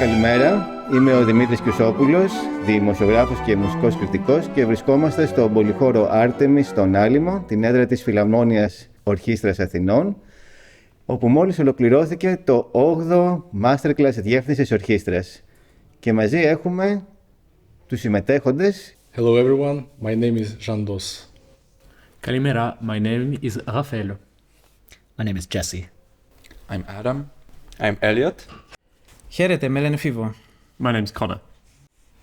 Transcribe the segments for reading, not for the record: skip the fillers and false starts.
Καλημέρα, είμαι ο Δημήτρης Κιουσόπουλος, δημοσιογράφος και μουσικός κριτικός και βρισκόμαστε στο πολυχώρο Artemis στον Άλυμο, την έδρα της Φιλαρμόνιας Ορχήστρας Αθηνών, όπου μόλις ολοκληρώθηκε το 8ο Μάστερκλας Διεύθυνσης Ορχήστρας. Και μαζί έχουμε τους συμμετέχοντες. Hello everyone, my name is Janssons. Καλημέρα, my name is Rafael. My name is Jesse. I'm Adam. I'm Elliot. Χαίρετε, με λένε Φίβο. My name is Connor.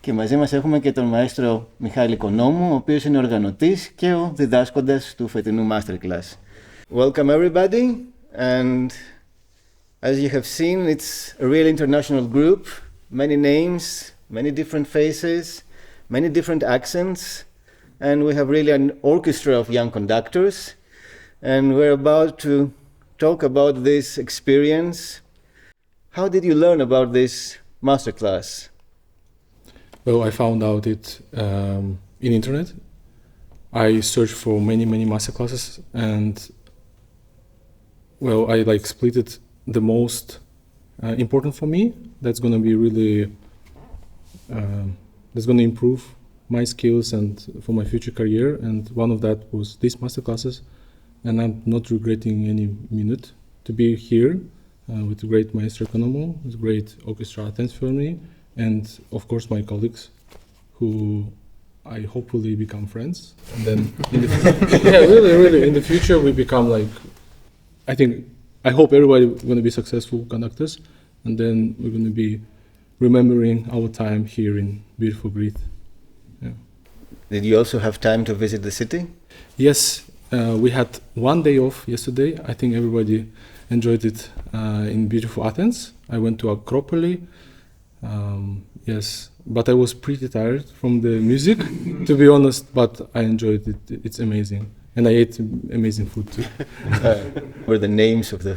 Και μαζί μας έχουμε και τον μαέστρο Μιχάλη Οικονόμου, ο οποίος είναι οργανωτής και ο διδάσκοντας του φετινού Masterclass. Welcome everybody, and as you have seen, it's a real international group, many names, many different faces, many different accents, and we have really an orchestra of young conductors, and we're about to talk about this experience. How did you learn about this masterclass? Well, I found out it in internet. I searched for many masterclasses, and well, I split it the most important for me. That's going to be really that's going to improve my skills and for my future career. And one of that was these masterclasses, and I'm not regretting any minute to be here. With the great Maestro Ekonomu, with great Orchestra Athens Philharmonia, and of course my colleagues, who I hopefully become friends. And then, really, in the future we become I hope everybody going to be successful conductors, and then we're going to be remembering our time here in beautiful Greece. Yeah. Did you also have time to visit the city? Yes, we had one day off yesterday. I think everybody enjoyed it in beautiful Athens. I went to Acropolis, yes, but I was pretty tired from the music, to be honest, but I enjoyed it. It's amazing. And I ate amazing food too. Were the names of the...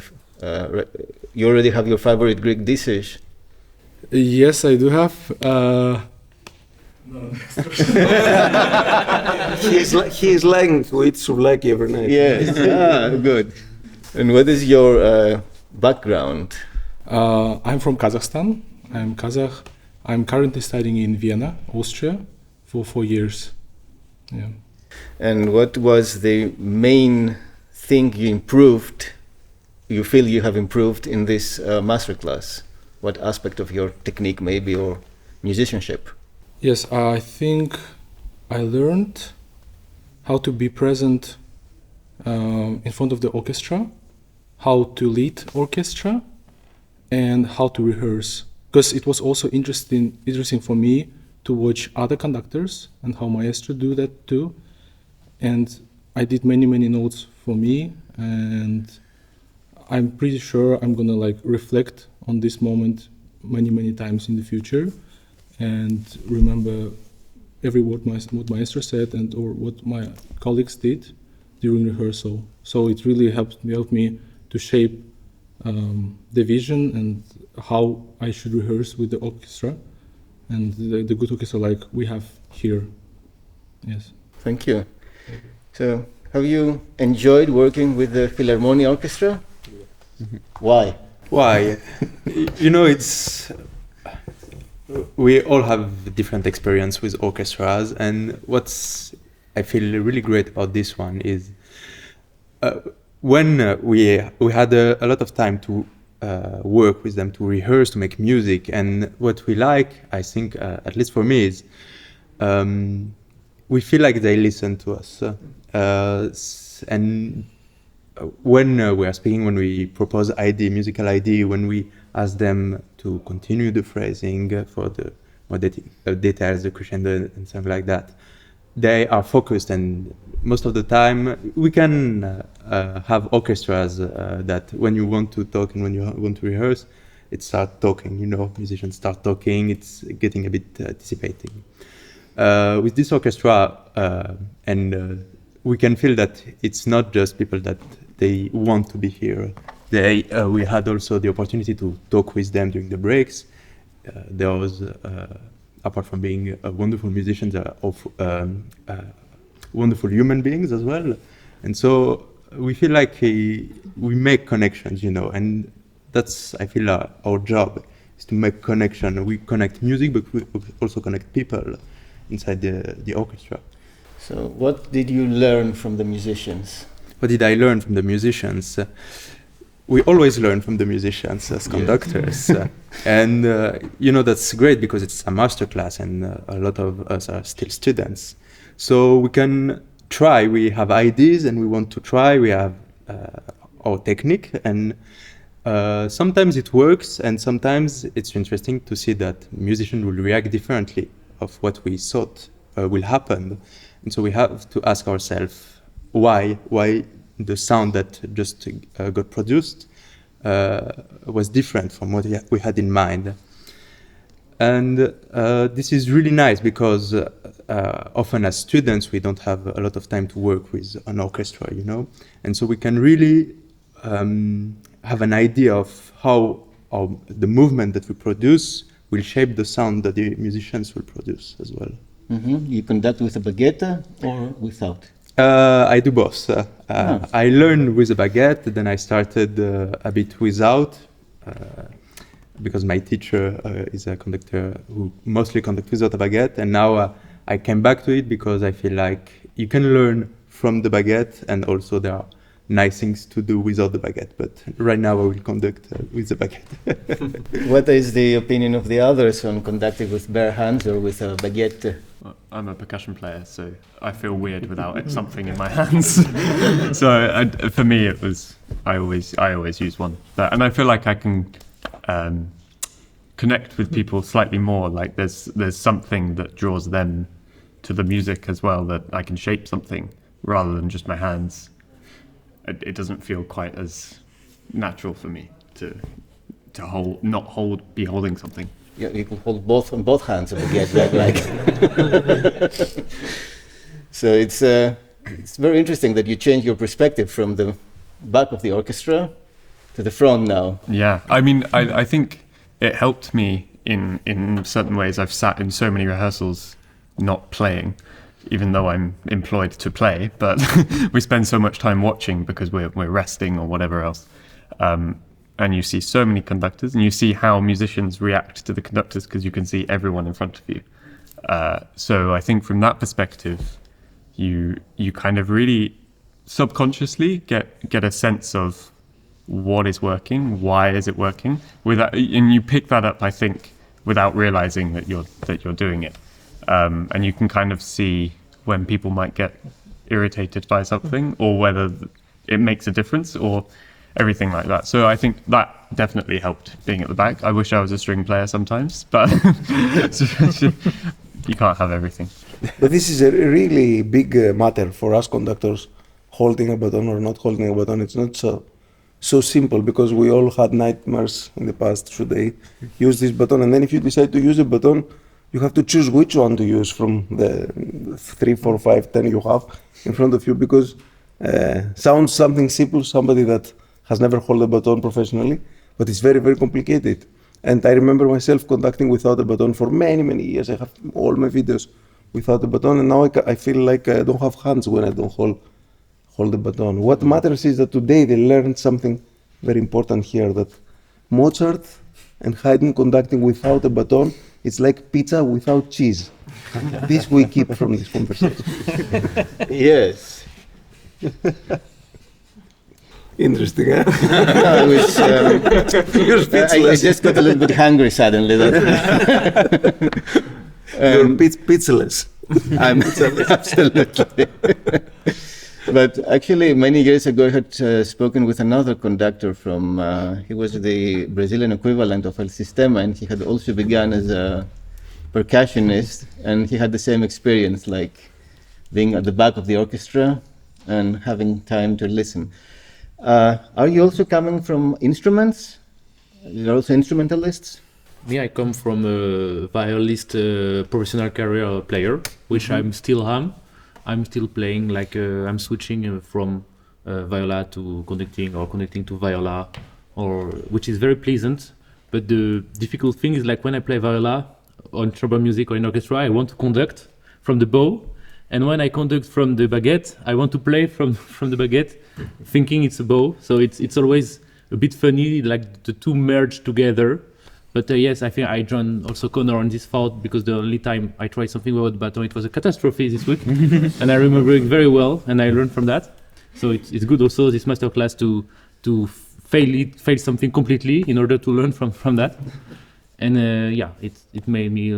you already have your favorite Greek dishes? Yes, I do have. He is lying to eat souvlaki every night. Yes, good. And what is your background? I'm from Kazakhstan. I'm Kazakh. I'm currently studying in Vienna, Austria, for 4 years. Yeah. And what was the main thing you feel you have improved in this masterclass? What aspect of your technique maybe, or musicianship? Yes, I think I learned how to be present in front of the orchestra, how to lead orchestra, and how to rehearse. Because it was also interesting for me to watch other conductors and how maestro do that too. And I did many notes for me, and I'm pretty sure I'm gonna reflect on this moment many times in the future, and remember every word what maestro said or what my colleagues did during rehearsal. So it really helped me to shape the vision and how I should rehearse with the orchestra, and the good orchestra like we have here. Yes. Thank you. So, have you enjoyed working with the Philharmonia Orchestra? Mm-hmm. Why? We all have different experience with orchestras, and I feel really great about this one is when we had a lot of time to work with them, to rehearse, to make music, and what we like, I think, at least for me, is we feel like they listen to us. And when we are speaking, when we propose musical idea, when we ask them to continue the phrasing for the more details, the crescendo and something like that, they are focused, and most of the time we can have orchestras that when you want to talk and when you want to rehearse, it starts talking, musicians start talking, it's getting a bit dissipating. With this orchestra, and we can feel that it's not just people that they want to be here. We had also the opportunity to talk with them during the breaks. There was, apart from being wonderful musicians, wonderful human beings as well. And so we feel like we make connections, and that's, I feel, our job is to make connection. We connect music, but we also connect people inside the orchestra. So what did you learn from the musicians? What did I learn from the musicians? We always learn from the musicians as conductors. And that's great because it's a masterclass and a lot of us are still students. So we can try, we have ideas and we want to try, we have our technique, and sometimes it works and sometimes it's interesting to see that musicians will react differently of what we thought will happen. And so we have to ask ourselves why the sound that just got produced was different from what we had in mind. And this is really nice because often as students we don't have a lot of time to work with an orchestra, and so we can really have an idea of how the movement that we produce will shape the sound that the musicians will produce as well. Mm-hmm. You conduct with a baguette or without? I do both. I learned with a baguette, then I started a bit without, because my teacher is a conductor who mostly conducts without a baguette, and now I came back to it because I feel like you can learn from the baguette, and also there are nice things to do without the baguette, but right now I will conduct with the baguette. What is the opinion of the others on conducting with bare hands or with a baguette? Well, I'm a percussion player, so I feel weird without something in my hands. So for me, it was I always use one, and I feel like I can connect with people slightly more. Like there's something that draws them to the music as well, that I can shape something rather than just my hands. It doesn't feel quite as natural for me to be holding something. Yeah, you can hold on both hands of the baguette, like. So it's very interesting that you change your perspective from the back of the orchestra to the front now. Yeah, I mean, I think it helped me in certain ways. I've sat in so many rehearsals not playing, even though I'm employed to play, but we spend so much time watching because we're resting or whatever else. And you see so many conductors, and you see how musicians react to the conductors because you can see everyone in front of you. So I think from that perspective, you kind of really subconsciously get a sense of what is working, why is it working, and you pick that up, I think, without realizing that you're doing it. And you can kind of see when people might get irritated by something, or whether it makes a difference, or everything like that. So I think that definitely helped being at the back. I wish I was a string player sometimes, but you can't have everything. But this is a really big matter for us conductors, holding a baton or not holding a baton. It's not so simple, because we all had nightmares in the past. Should they use this baton? And then if you decide to use a baton, you have to choose which one to use from the 3, 4, 5, 10 you have in front of you, because sounds something simple, somebody that has never held a baton professionally, but it's very, very complicated. And I remember myself conducting without a baton for many, many years. I have all my videos without a baton, and now I feel like I don't have hands when I don't hold the baton. What matters is that today they learned something very important here, that Mozart and Haydn conducting without a baton, it's like pizza without cheese. This we keep from this conversation. Yes. Interesting, huh? No, I just got a little bit hungry suddenly. You're pizzaless. I'm absolutely. But actually, many years ago, I had spoken with another conductor from, he was the Brazilian equivalent of El Sistema, and he had also begun as a percussionist, and he had the same experience, like being at the back of the orchestra and having time to listen. Are you also coming from instruments? You're also instrumentalists? Me, I come from a violist professional career player, which I'm still am. I'm still playing, like I'm switching from viola to conducting, or conducting to viola, which is very pleasant. But the difficult thing is, like when I play viola on chamber music or in orchestra, I want to conduct from the bow, and when I conduct from the baguette, I want to play from the baguette, thinking it's a bow. So it's always a bit funny, like the two merge together. But yes, I think I joined also Connor on this thought because the only time I tried something without the baton, it was a catastrophe this week. And I remember it very well, and I learned from that. So it's good also, this masterclass, to fail something completely in order to learn from that. And it made me,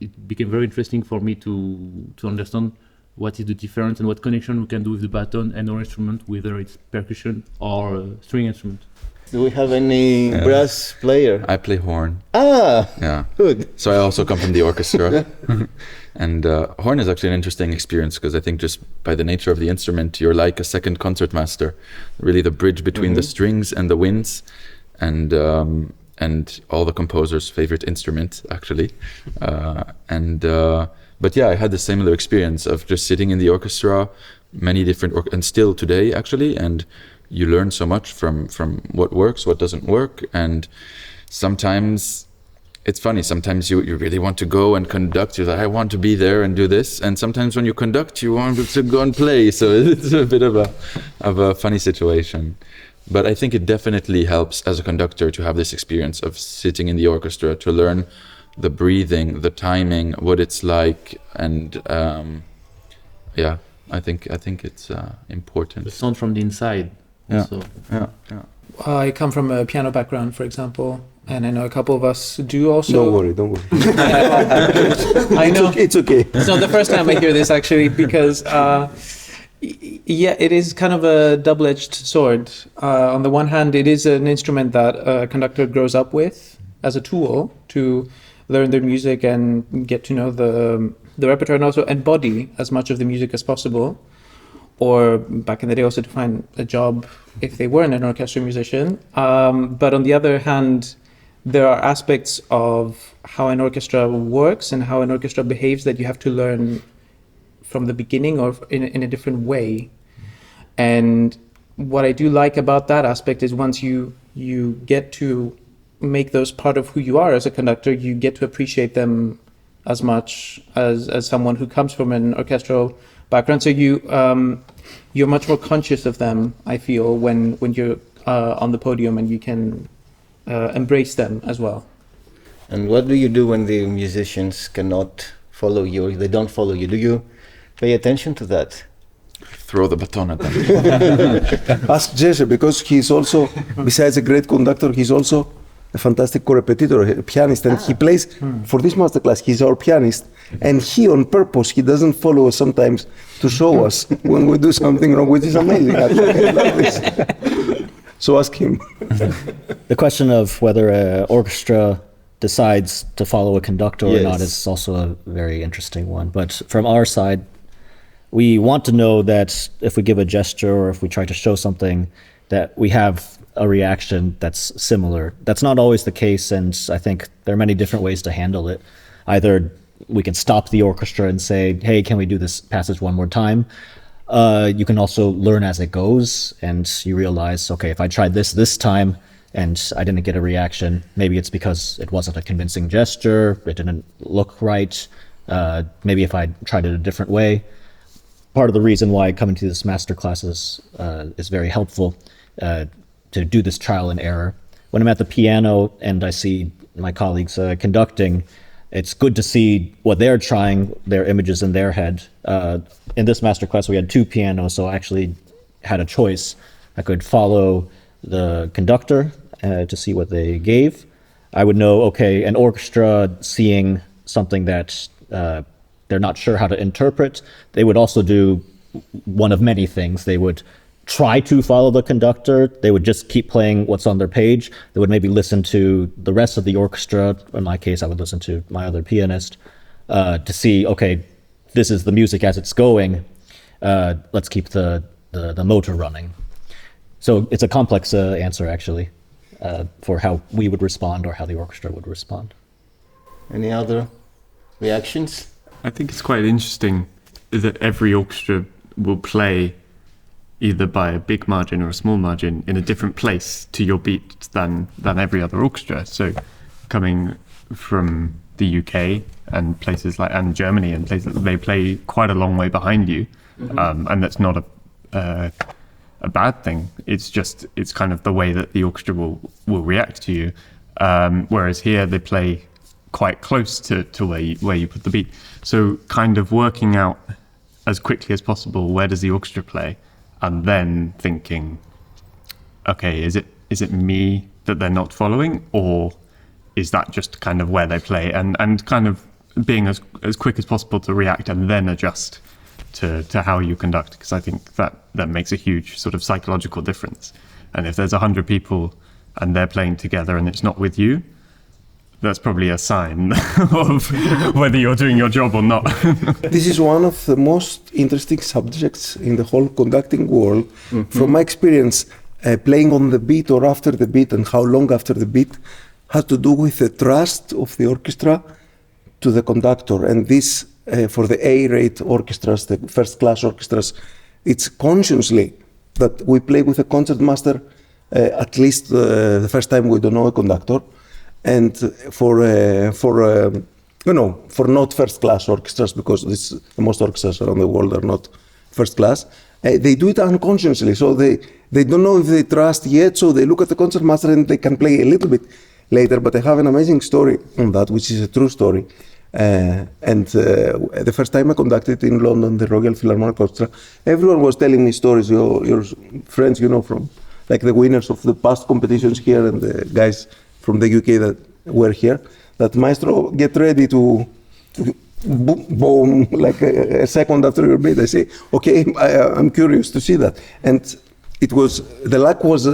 it became very interesting for me to understand what is the difference and what connection we can do with the baton and our instrument, whether it's percussion or string instrument. Do we have any brass player? I play horn. Yeah. Good. So I also come from the orchestra. And horn is actually an interesting experience because I think just by the nature of the instrument, you're like a second concertmaster, really the bridge between the strings and the winds, and all the composer's favorite instrument, actually. But yeah, I had the similar experience of just sitting in the orchestra, many different, and still today, actually, and you learn so much from what works, what doesn't work, and sometimes it's funny, sometimes you really want to go and conduct, you're like, I want to be there and do this, and sometimes when you conduct, you want to go and play, so it's a bit of a funny situation. But I think it definitely helps as a conductor to have this experience of sitting in the orchestra, to learn the breathing, the timing, what it's like, and I think it's important. The sound from the inside. Yeah. Also. Yeah. I come from a piano background, for example, and I know a couple of us do also. Don't worry. I know. It's okay. It's not the first time I hear this, actually, because it is kind of a double-edged sword. On the one hand, it is an instrument that a conductor grows up with as a tool to learn their music and get to know the repertoire, and also embody as much of the music as possible. Or back in the day also to find a job if they weren't an orchestra musician. But on the other hand, there are aspects of how an orchestra works and how an orchestra behaves that you have to learn from the beginning or in a different way. And what I do like about that aspect is once you get to make those part of who you are as a conductor, you get to appreciate them as much as someone who comes from an orchestral background. So you're much more conscious of them, I feel, when you're on the podium, and you can embrace them as well. And what do you do when the musicians cannot follow you, or they don't follow you? Do you pay attention to that? Throw the baton at them. Ask Jesse, because he's also, besides a great conductor, he's also a fantastic co-repetitor, a pianist, and he plays for this masterclass. He's our pianist, and he, on purpose, he doesn't follow us sometimes to show us when we do something wrong, which is amazing. I love this. So ask him. The question of whether an orchestra decides to follow a conductor or not is also a very interesting one. But from our side, we want to know that if we give a gesture or if we try to show something, that we have a reaction that's similar. That's not always the case, and I think there are many different ways to handle it. Either we can stop the orchestra and say, hey, can we do this passage one more time? You can also learn as it goes, and you realize, okay, if I tried this time and I didn't get a reaction, maybe it's because it wasn't a convincing gesture, it didn't look right. Maybe if I tried it a different way. Part of the reason why coming to this master classes is very helpful to do this trial and error. When I'm at the piano and I see my colleagues conducting, it's good to see what they're trying, their images in their head. In this masterclass, we had 2 pianos, so I actually had a choice. I could follow the conductor to see what they gave. I would know, okay, an orchestra seeing something that they're not sure how to interpret, they would also do one of many things. They would try to follow the conductor. They would just keep playing what's on their page. They would maybe listen to the rest of the orchestra. In my case, I would listen to my other pianist to see, okay, this is the music as it's going. Let's keep the motor running. So it's a complex answer, actually, for how we would respond or how the orchestra would respond. Any other reactions? I think it's quite interesting that every orchestra will play either by a big margin or a small margin in a different place to your beat than every other orchestra. So coming from the UK and places like and Germany and places, they play quite a long way behind you, and that's not a bad thing. It's just it's kind of the way that the orchestra will react to you. whereas here they play quite close to where you put the beat. So kind of working out as quickly as possible, where does the orchestra play, and then thinking, okay, is it me that they're not following, or is that just kind of where they play, and kind of being as quick as possible to react and then adjust to how you conduct, because I think that makes a huge sort of psychological difference. And if there's 100 people and they're playing together and it's not with you, that's probably a sign of whether you're doing your job or not. This is one of the most interesting subjects in the whole conducting world. Mm-hmm. From my experience, playing on the beat or after the beat and how long after the beat has to do with the trust of the orchestra to the conductor. And this, for the A-rate orchestras, the first-class orchestras, it's consciously that we play with a concertmaster at least the first time we don't know a conductor. And for not first-class orchestras, because most orchestras around the world are not first-class, they do it unconsciously. So they don't know if they trust yet, so they look at the concertmaster and they can play a little bit later. But I have an amazing story on that, which is a true story. The first time I conducted in London, the Royal Philharmonic Orchestra, everyone was telling me stories, your friends, from like the winners of the past competitions here and the guys from the UK that were here, that maestro, get ready to boom, like a second after your beat. I say, okay, I'm curious to see that. And the luck was,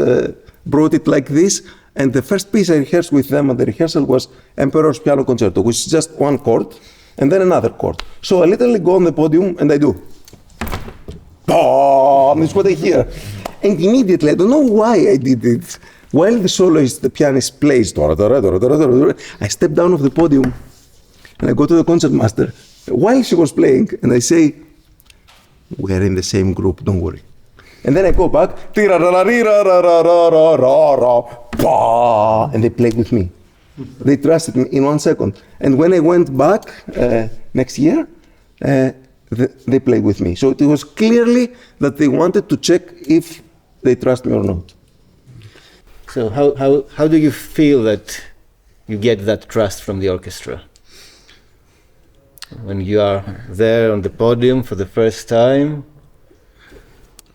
brought it like this. And the first piece I rehearsed with them at the rehearsal was Emperor's Piano Concerto, which is just one chord and then another chord. So I literally go on the podium and I do. Boom! That's what I hear. And immediately, I don't know why I did it. While the soloist, the pianist plays, I step down off the podium and I go to the concertmaster while she was playing and I say, we're in the same group, don't worry. And then I go back, and they played with me. They trusted me in 1 second. And when I went back next year, they played with me. So it was clearly that they wanted to check if they trust me or not. So how do you feel that you get that trust from the orchestra? When you are there on the podium for the first time?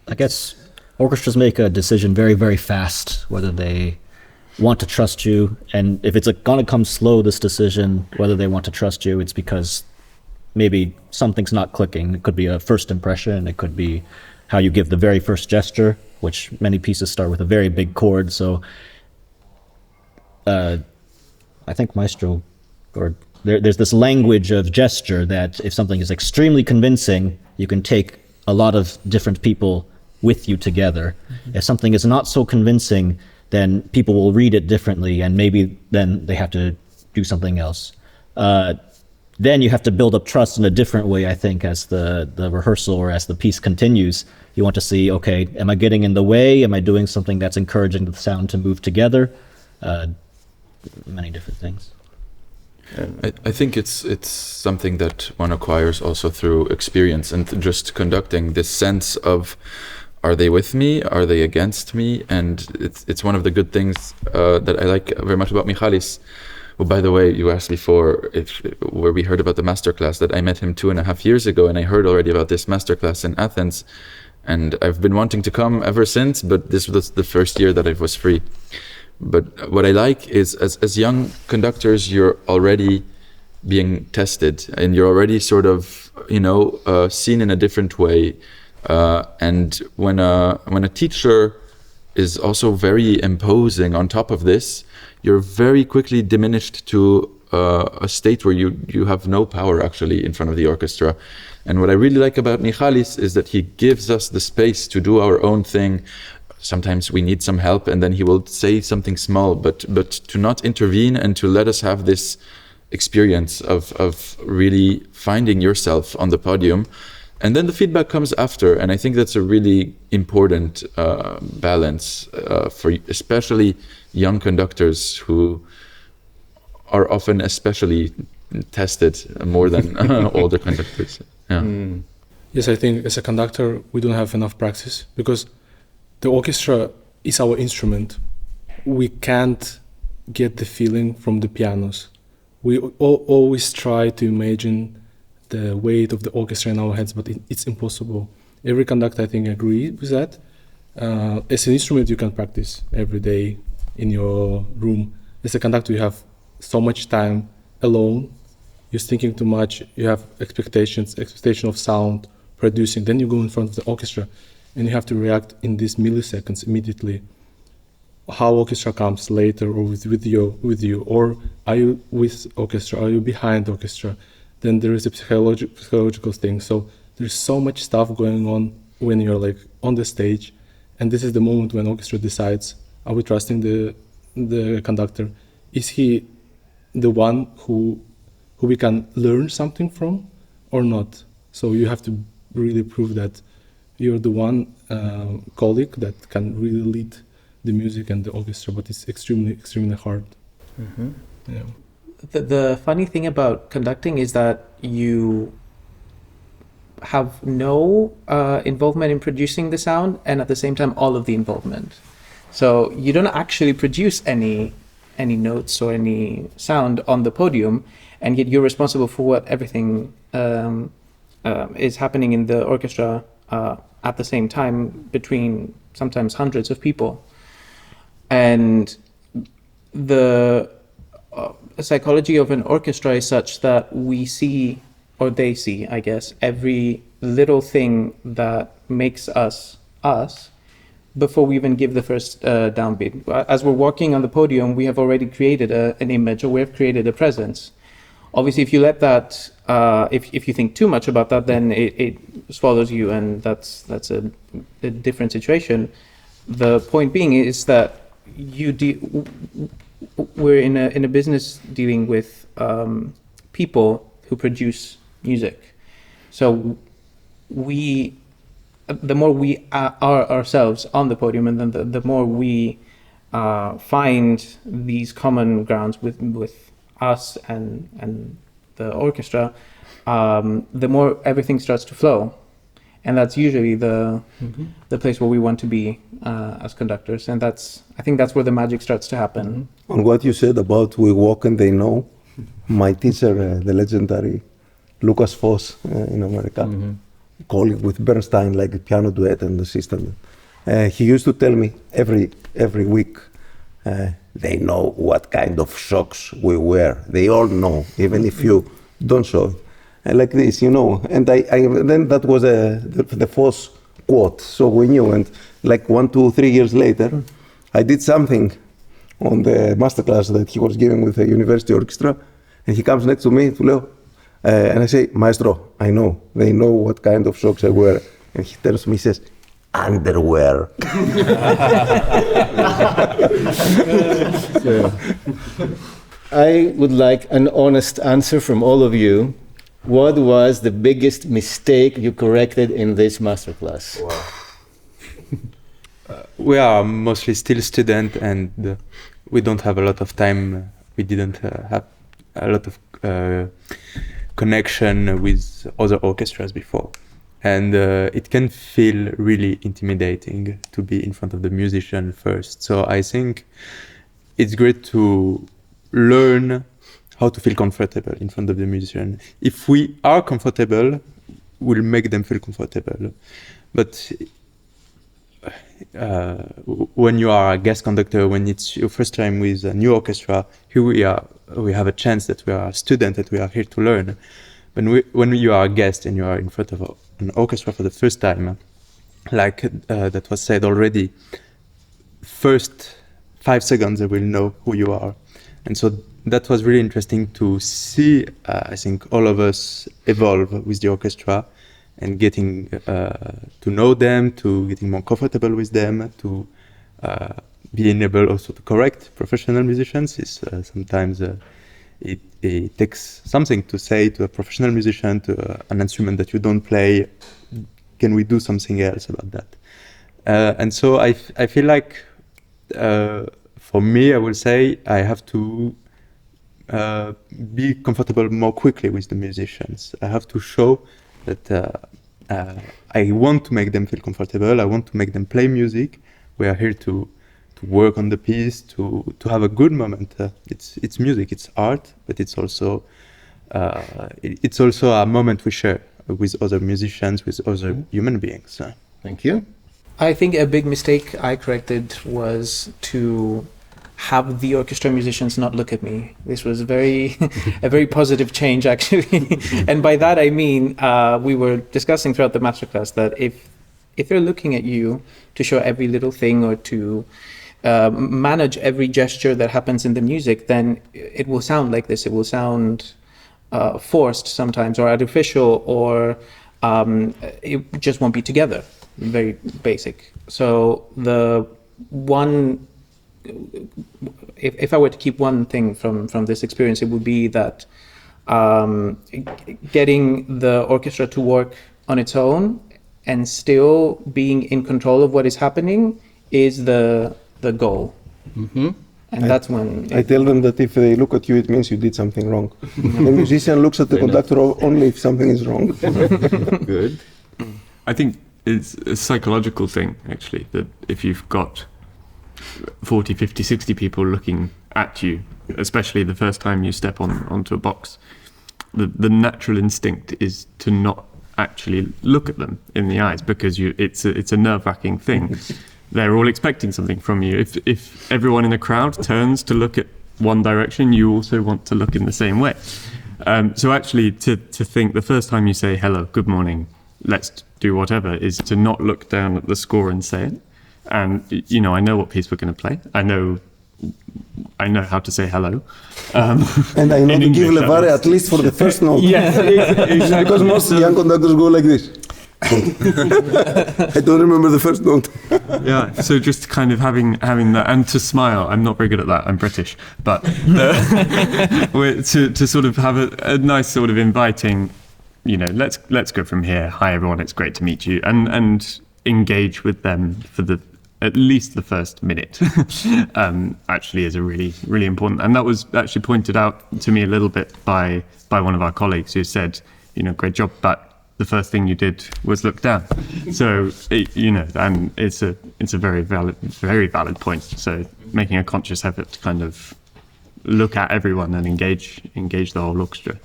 I guess orchestras make a decision very, very fast, whether they want to trust you. And if it's gonna come slow, this decision, whether they want to trust you, it's because maybe something's not clicking. It could be a first impression. It could be how you give the very first gesture, which many pieces start with a very big chord. So I think maestro, or there's this language of gesture that if something is extremely convincing, you can take a lot of different people with you together. Mm-hmm. If something is not so convincing, then people will read it differently, and maybe then they have to do something else. Then you have to build up trust in a different way, I think, as the rehearsal or as the piece continues. You want to see, okay, am I getting in the way? Am I doing something that's encouraging the sound to move together? Many different things. I think it's something that one acquires also through experience and just conducting this sense of, are they with me? Are they against me? And it's one of the good things that I like very much about Michalis. Well, by the way, you asked before where we heard about the masterclass, that I met him 2.5 years ago, and I heard already about this masterclass in Athens, and I've been wanting to come ever since, but this was the first year that I was free. But what I like is, as young conductors, you're already being tested, and you're already sort of, seen in a different way. And when a teacher is also very imposing on top of this, you're very quickly diminished to a state where you have no power actually in front of the orchestra. And what I really like about Michalis is that he gives us the space to do our own thing. Sometimes we need some help, and then he will say something small, but to not intervene and to let us have this experience of really finding yourself on the podium. And then the feedback comes after, and I think that's a really important balance for especially young conductors who are often especially tested more than older conductors. Yeah. Mm. Yes, I think as a conductor we don't have enough practice, because the orchestra is our instrument. We can't get the feeling from the pianos. We always try to imagine the weight of the orchestra in our heads, but it's impossible. Every conductor, I think, agrees with that. As an instrument, you can practice every day in your room. As a conductor, you have so much time alone. You're thinking too much. You have expectation of sound, producing. Then you go in front of the orchestra, and you have to react in these milliseconds immediately. How orchestra comes later, or with you, or are you with orchestra? Are you behind orchestra? Then there is a psychological thing. So there's so much stuff going on when you're like on the stage, and this is the moment when orchestra decides: are we trusting the conductor? Is he the one who we can learn something from, or not? So you have to really prove that you're the one colleague that can really lead the music and the orchestra, but it's extremely, extremely hard. Mm-hmm. Yeah. The funny thing about conducting is that you have no involvement in producing the sound, and at the same time all of the involvement. So you don't actually produce any notes or any sound on the podium, and yet you're responsible for what everything is happening in the orchestra at the same time between sometimes hundreds of people. And the psychology of an orchestra is such that we see, or they see, I guess, every little thing that makes us us before we even give the first downbeat. As we're walking on the podium, we have already created an image, or we have created a presence. Obviously, if you let that, if you think too much about that, then it swallows you, and that's a different situation. The point being is that we're in a business dealing with people who produce music. So the more we are ourselves on the podium, and then the more we find these common grounds with us and the orchestra, the more everything starts to flow. And that's usually the place where we want to be as conductors. And I think that's where the magic starts to happen. Mm-hmm. On what you said about we walk and they know, my teacher, the legendary Lucas Foss in America, colleague with Bernstein, like a piano duet and assistant, he used to tell me every week, they know what kind of socks we wear. They all know, even if you don't show it. Like this, you know, and I then that was the Foss quote, so we knew. And like 1, 2, 3 years later, I did something on the masterclass that he was giving with the university orchestra, and he comes next to me, and I say, Maestro, I know, they know what kind of socks I wear. And he tells me, he says, underwear. So, I would like an honest answer from all of you. What was the biggest mistake you corrected in this masterclass? Wow. We are mostly still students, and we don't have a lot of time. We didn't have a lot of connection with other orchestras before. And it can feel really intimidating to be in front of the musician first. So I think it's great to learn how to feel comfortable in front of the musician. If we are comfortable, we'll make them feel comfortable. But when you are a guest conductor, when it's your first time with a new orchestra, here we have a chance that we are a student, that we are here to learn. But when you are a guest and you are in front of an orchestra for the first time, like that was said already, first 5 seconds they will know who you are. And so that was really interesting to see, I think, all of us evolve with the orchestra and getting to know them, to getting more comfortable with them, to being able also to correct professional musicians. Sometimes it takes something to say to a professional musician, to an instrument that you don't play. Can we do something else about that? And so I feel like, for me, I will say I have to be comfortable more quickly with the musicians. I have to show that I want to make them feel comfortable. I want to make them play music. We are here to work on the piece, to have a good moment. It's music, it's art, but it's also a moment we share with other musicians, with other human beings. Thank you. I think a big mistake I corrected was to have the orchestra musicians not look at me. This was a very positive change, actually. And by that I mean, we were discussing throughout the masterclass that if they're looking at you to show every little thing or to manage every gesture that happens in the music, then it will sound like this. It will sound forced sometimes, or artificial, or it just won't be together. Very basic. So the one, if I were to keep one thing from this experience, it would be that getting the orchestra to work on its own and still being in control of what is happening is the goal. Mm-hmm. And that's when I tell them that if they look at you, it means you did something wrong. The musician looks at the conductor only if something is wrong. Good. I think it's a psychological thing, actually, that if you've got 40, 50, 60 people looking at you, especially the first time you step onto a box, the natural instinct is to not actually look at them in the eyes, because it's a nerve-wracking thing. They're all expecting something from you. If everyone in a crowd turns to look at one direction, you also want to look in the same way. So actually, to think the first time you say hello, good morning, let's do whatever, is to not look down at the score and say it. And I know what piece we're going to play. I know how to say hello. And I know to give levare at least for the first note. Yes, exactly. Because most young conductors go like this. I don't remember the first note. Yeah, so just kind of having that, and to smile. I'm not very good at that. I'm British, but to sort of have a nice sort of inviting, let's go from here. Hi everyone, it's great to meet you, and engage with them for at least the first minute. Actually, is a really, really important, and that was actually pointed out to me a little bit by one of our colleagues who said, great job, but the first thing you did was look down. So, and it's a very valid point. So making a conscious effort to kind of look at everyone and engage the whole orchestra.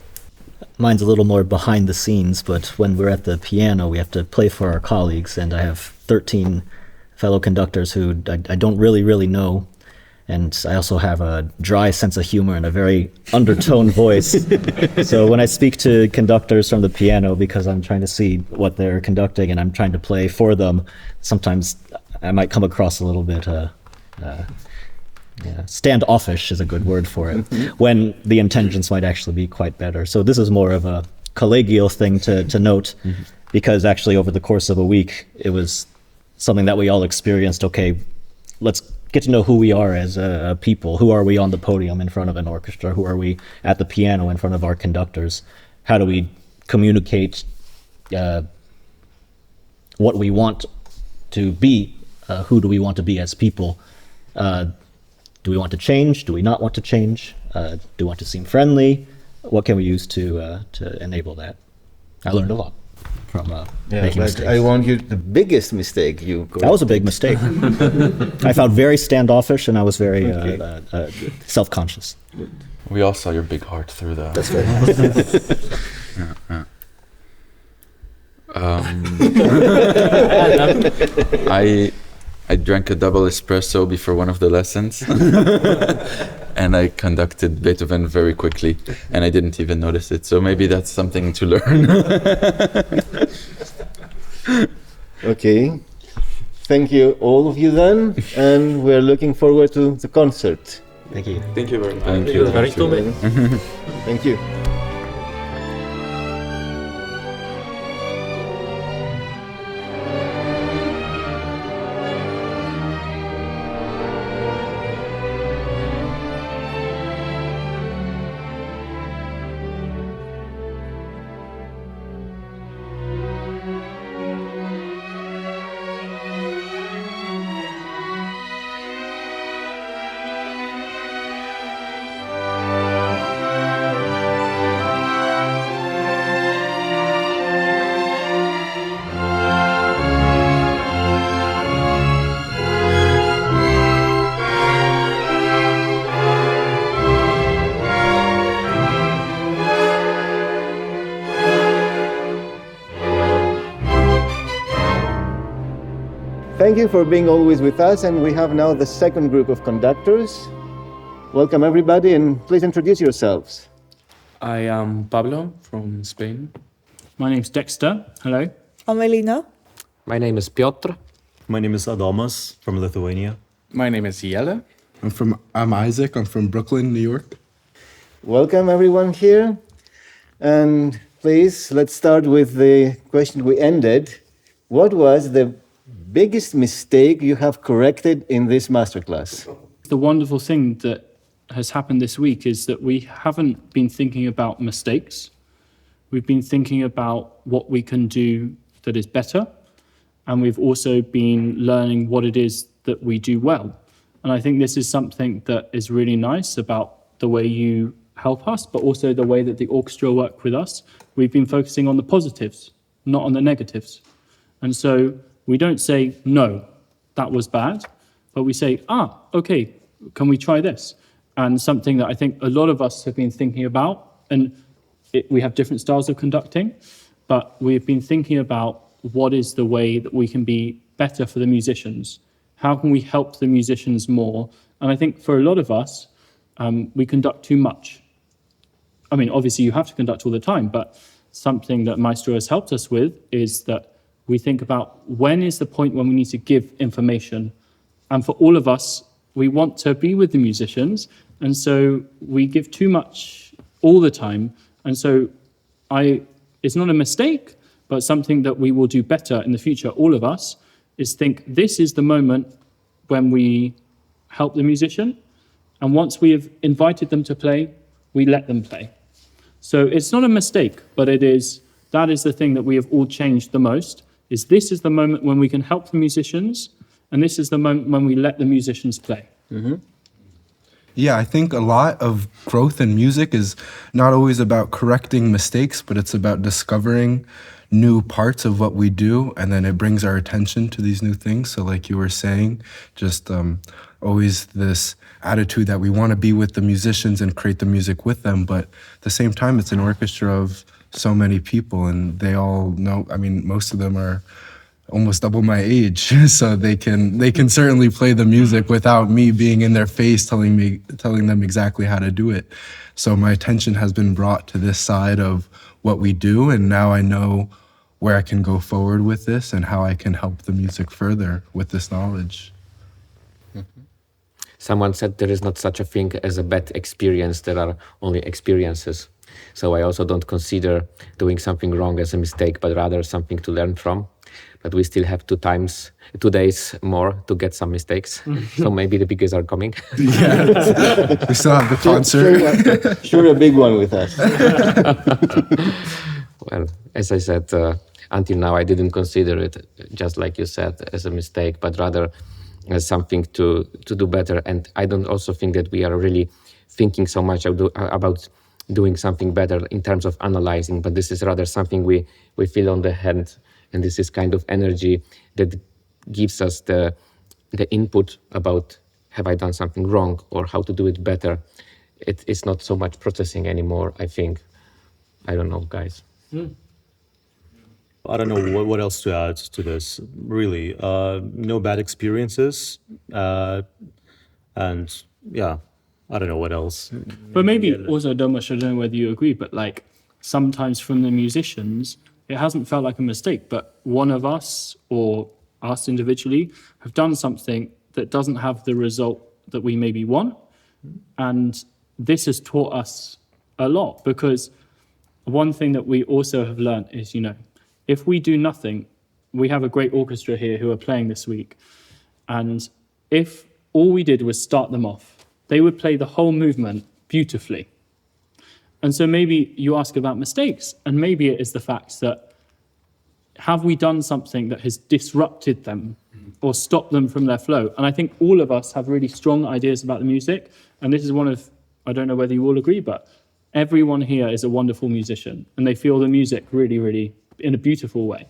Mine's a little more behind the scenes, but when we're at the piano, we have to play for our colleagues, and I have 13 fellow conductors who I don't really know. And I also have a dry sense of humor and a very undertone voice. So when I speak to conductors from the piano, because I'm trying to see what they're conducting and I'm trying to play for them, sometimes I might come across a little bit standoffish is a good word for it, when the intentions might actually be quite better. So this is more of a collegial thing to note, because actually over the course of a week, it was something that we all experienced. Okay, let's get to know who we are as people. Who are we on the podium in front of an orchestra? Who are we at the piano in front of our conductors? How do we communicate what we want to be? Who do we want to be as people? Do we want to change? Do we not want to change? Do we want to seem friendly? What can we use to enable that? I learned a lot from making mistakes. I want you, the biggest mistake you That was a big mistake. I felt very standoffish, and I was very self-conscious. We all saw your big heart through that. That's very I drank a double espresso before one of the lessons, and I conducted Beethoven very quickly, and I didn't even notice it. So maybe that's something to learn. Okay. Thank you, all of you then, and we're looking forward to the concert. Thank you. Thank you very much. Thank you. Thank you. thank you for being always with us, and we have now the second group of conductors. Welcome everybody, and please introduce yourselves. I am Pablo from Spain. My name's Dexter. Hello. I'm Elina. My name is Piotr. My name is Adomas from Lithuania. My name is Jelle. I'm Isaac. I'm from Brooklyn, New York. Welcome everyone here. And please, let's start with the question we ended. What was the biggest mistake you have corrected in this masterclass? The wonderful thing that has happened this week is that we haven't been thinking about mistakes. We've been thinking about what we can do that is better. And we've also been learning what it is that we do well. And I think this is something that is really nice about the way you help us, but also the way that the orchestra work with us. We've been focusing on the positives, not on the negatives. And so we don't say, no, that was bad, but we say, okay, can we try this? And something that I think a lot of us have been thinking about, and we have different styles of conducting, but we've been thinking about what is the way that we can be better for the musicians? How can we help the musicians more? And I think for a lot of us, we conduct too much. I mean, obviously you have to conduct all the time, but something that Maestro has helped us with is that we think about when is the point when we need to give information. And for all of us, we want to be with the musicians, and so we give too much all the time. And so it's not a mistake, but something that we will do better in the future, all of us, is think this is the moment when we help the musician. And once we have invited them to play, we let them play. So it's not a mistake, but that is the thing that we have all changed the most, is this is the moment when we can help the musicians, and this is the moment when we let the musicians play. Mm-hmm. Yeah, I think a lot of growth in music is not always about correcting mistakes, but it's about discovering new parts of what we do, and then it brings our attention to these new things. So like you were saying, just always this attitude that we want to be with the musicians and create the music with them, but at the same time it's an orchestra of so many people, and they all know, I mean, most of them are almost double my age, so they can certainly play the music without me being in their face telling them exactly how to do it. So my attention has been brought to this side of what we do, and now I know where I can go forward with this and how I can help the music further with this knowledge. Someone said there is not such a thing as a bad experience, there are only experiences. So I also don't consider doing something wrong as a mistake, but rather something to learn from. But we still have 2 days more to get some mistakes. So maybe the biggest are coming. Yeah, we still have the concert. Sure, a big one with us. Well, as I said, until now I didn't consider it, just like you said, as a mistake, but rather as something to do better. And I don't also think that we are really thinking so much about doing something better in terms of analyzing, but this is rather something we feel on the hand. And this is kind of energy that gives us the input about have I done something wrong or how to do it better. It's not so much processing anymore, I think. I don't know, guys. I don't know what else to add to this, really. No bad experiences. And yeah, I don't know what else. But maybe also, Domash, I don't know whether you agree, but like sometimes from the musicians, it hasn't felt like a mistake, but one of us or us individually have done something that doesn't have the result that we maybe want. And this has taught us a lot, because one thing that we also have learned is, if we do nothing, we have a great orchestra here who are playing this week. And if all we did was start them off, they would play the whole movement beautifully. And so maybe you ask about mistakes, and maybe it is the fact that have we done something that has disrupted them or stopped them from their flow? And I think all of us have really strong ideas about the music. And this is one of, I don't know whether you all agree, but everyone here is a wonderful musician and they feel the music really, really in a beautiful way.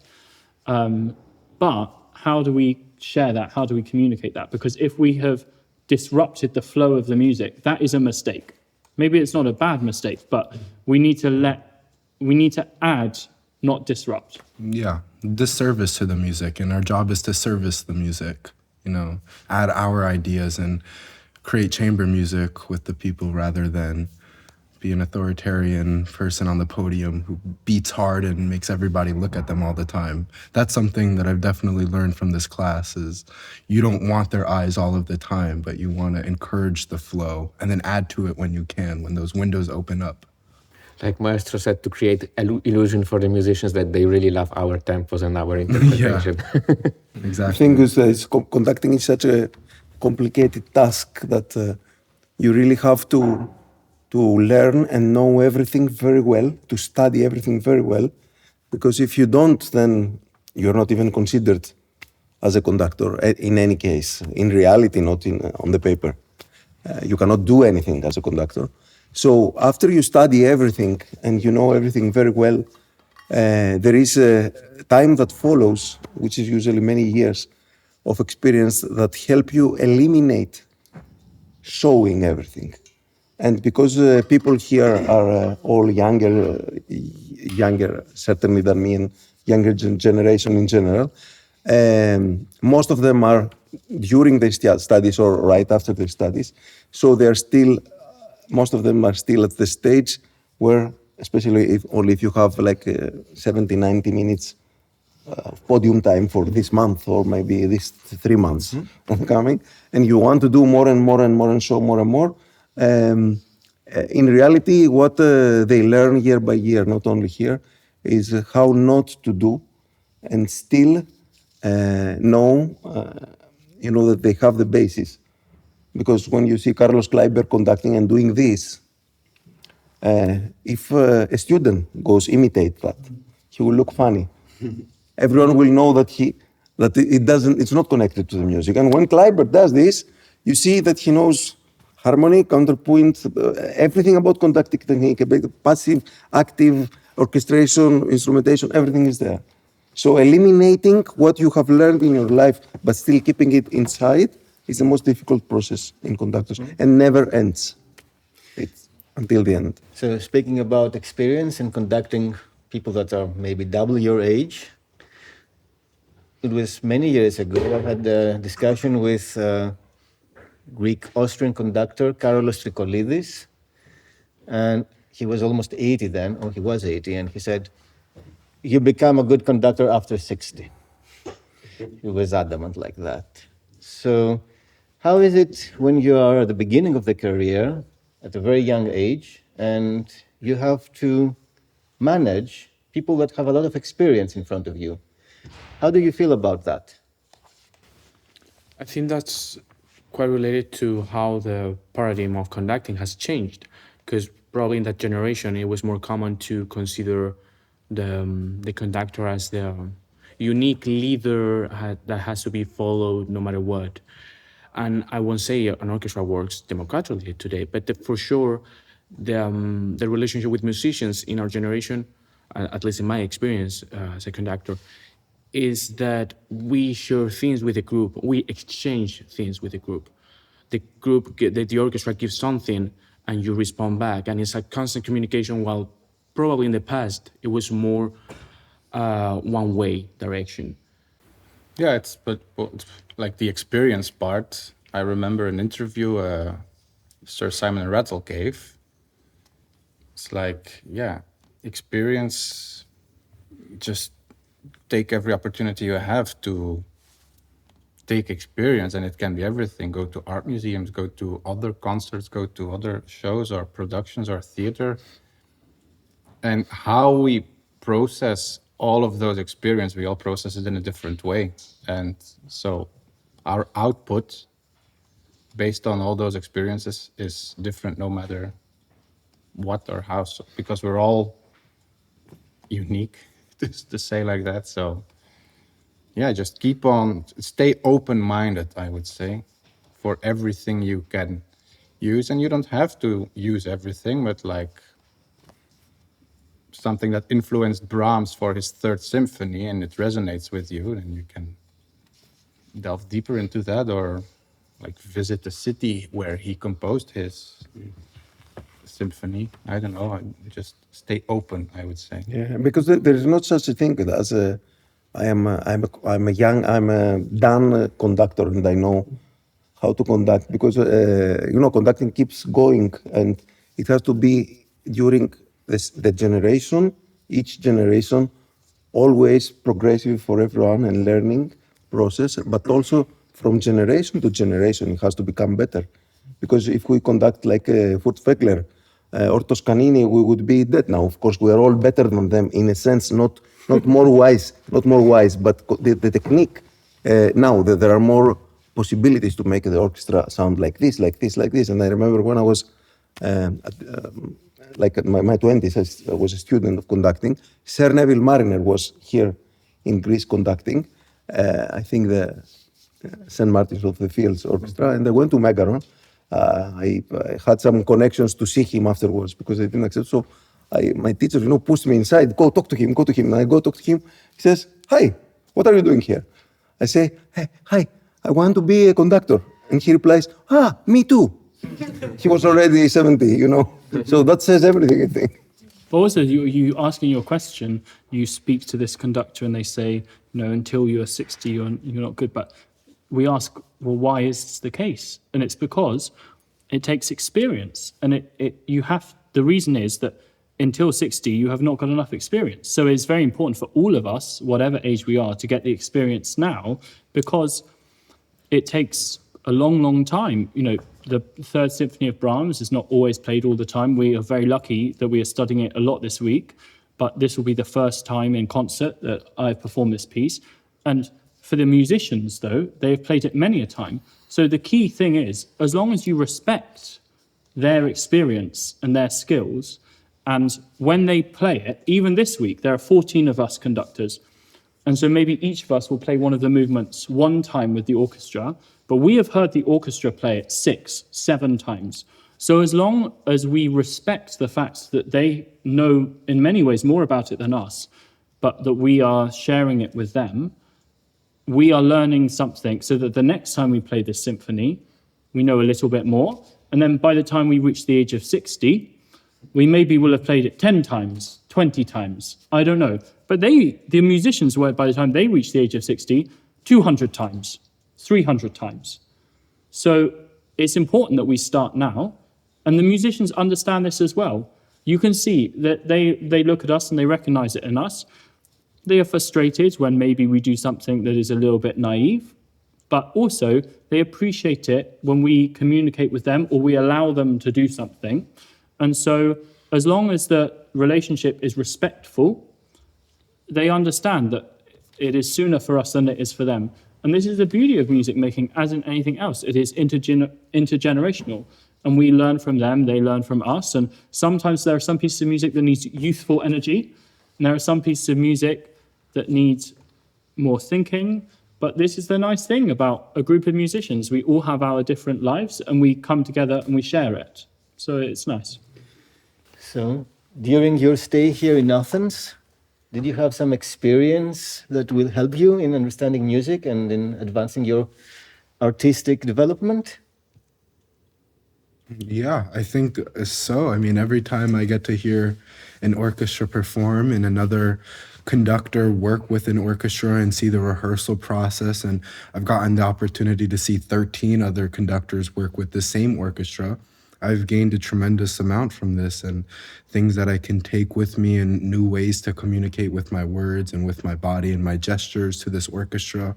But how do we share that? How do we communicate that? Because if we have disrupted the flow of the music, that is a mistake. Maybe it's not a bad mistake, but we need to add not disrupt. Yeah, disservice to the music, and our job is to service the music, you know, add our ideas and create chamber music with the people rather than be an authoritarian person on the podium who beats hard and makes everybody look at them all the time. That's something that I've definitely learned from this class is you don't want their eyes all of the time, but you want to encourage the flow and then add to it when you can, when those windows open up. Like Maestro said, to create illusion for the musicians that they really love our tempos and our interpretation. Exactly. I think conducting is such a complicated task that you really have to learn and know everything very well, to study everything very well, because if you don't, then you're not even considered as a conductor in any case. In reality, not on the paper. You cannot do anything as a conductor. So after you study everything and you know everything very well, there is a time that follows, which is usually many years of experience that help you eliminate showing everything. And because people here are all younger certainly than me and younger generation in general, most of them are during their studies or right after their studies. So they're still, most of them are still at the stage where, especially if you have like 70, 90 minutes podium time for this month or maybe this 3 months coming, and you want to do more and more and more and show more and more, in reality, what they learn year by year, not only here, is how not to do and still know, that they have the basis. Because when you see Carlos Kleiber conducting and doing this, if a student goes imitate that, he will look funny. Everyone will know that it's not connected to the music. And when Kleiber does this, you see that he knows harmony, counterpoint, everything about conducting technique, passive, active, orchestration, instrumentation, everything is there. So eliminating what you have learned in your life, but still keeping it inside, is the most difficult process in conductors and never ends. It's until the end. So speaking about experience in conducting people that are maybe double your age, it was many years ago I had a discussion with Greek-Austrian conductor Karolos Trikolidis, and he was almost 80 then, or he was 80, and he said, you become a good conductor after 60. He was adamant like that. So how is it when you are at the beginning of the career, at a very young age, and you have to manage people that have a lot of experience in front of you? How do you feel about that? I think that's quite related to how the paradigm of conducting has changed, because probably in that generation it was more common to consider the conductor as the unique leader that has to be followed no matter what. And I won't say an orchestra works democratically today, but for sure the relationship with musicians in our generation, at least in my experience as a conductor, is that we share things with the group, we exchange things with the group. The orchestra gives something and you respond back, and it's a constant communication, while probably in the past it was more one-way direction. Yeah, but like the experience part, I remember an interview Sir Simon Rattle gave. It's like, yeah, experience, just take every opportunity you have to take experience, and it can be everything. Go to art museums, go to other concerts, go to other shows or productions or theater. And how we process all of those experiences, we all process it in a different way. And so our output based on all those experiences is different no matter what or how, because we're all unique, to say like that. So yeah, just stay open-minded, I would say, for everything you can use. And you don't have to use everything, but like something that influenced Brahms for his Third Symphony and it resonates with you, then you can delve deeper into that, or like visit the city where he composed his symphony. I don't know. I just stay open, I would say. Yeah, because there is not such a thing as I'm a done conductor and I know how to conduct, because conducting keeps going and it has to be during the generation, each generation, always progressive for everyone and learning process, but also from generation to generation it has to become better. Because if we conduct like Furtwängler or Toscanini, we would be dead now. Of course, we are all better than them in a sense, not more wise, but the technique. Now that there are more possibilities to make the orchestra sound like this. And I remember when I was at my 20s, I was a student of conducting. Sir Neville Mariner was here in Greece conducting, I think the St. Martin's of the Fields Orchestra, and I went to Megaron. I had some connections to see him afterwards because they didn't accept. So my teacher, pushed me inside. Go talk to him. And I go talk to him. He says, "Hi, what are you doing here?" I say, "Hey, hi, I want to be a conductor." And he replies, "Me too." He was already 70, So that says everything, I think. But also, you asking your question, you speak to this conductor and they say, until you're 60, you're not good. But we ask, well, why is this the case? And it's because it takes experience. And the reason is that until 60, you have not got enough experience. So it's very important for all of us, whatever age we are, to get the experience now, because it takes a long, long time. The Third Symphony of Brahms is not always played all the time. We are very lucky that we are studying it a lot this week, but this will be the first time in concert that I've performed this piece. And for the musicians, though, they have played it many a time. So the key thing is, as long as you respect their experience and their skills, and when they play it, even this week, there are 14 of us conductors, and so maybe each of us will play one of the movements one time with the orchestra, but we have heard the orchestra play it 6, 7 times. So as long as we respect the fact that they know in many ways more about it than us, but that we are sharing it with them, we are learning something so that the next time we play this symphony, we know a little bit more. And then by the time we reach the age of 60, we maybe will have played it 10 times, 20 times, I don't know. But the musicians were, by the time they reach the age of 60, 200 times, 300 times. So it's important that we start now, and the musicians understand this as well. You can see that they look at us and they recognize it in us. They are frustrated when maybe we do something that is a little bit naive, but also they appreciate it when we communicate with them or we allow them to do something. And so as long as the relationship is respectful, they understand that it is sooner for us than it is for them. And this is the beauty of music making, as in anything else. It is intergenerational. And we learn from them, they learn from us. And sometimes there are some pieces of music that needs youthful energy, and there are some pieces of music that needs more thinking. But this is the nice thing about a group of musicians. We all have our different lives, and we come together and we share it. So it's nice. So, during your stay here in Athens, did you have some experience that will help you in understanding music and in advancing your artistic development? Yeah, I think so. I mean, every time I get to hear an orchestra perform and another conductor work with an orchestra and see the rehearsal process, and I've gotten the opportunity to see 13 other conductors work with the same orchestra, I've gained a tremendous amount from this, and things that I can take with me and new ways to communicate with my words and with my body and my gestures to this orchestra,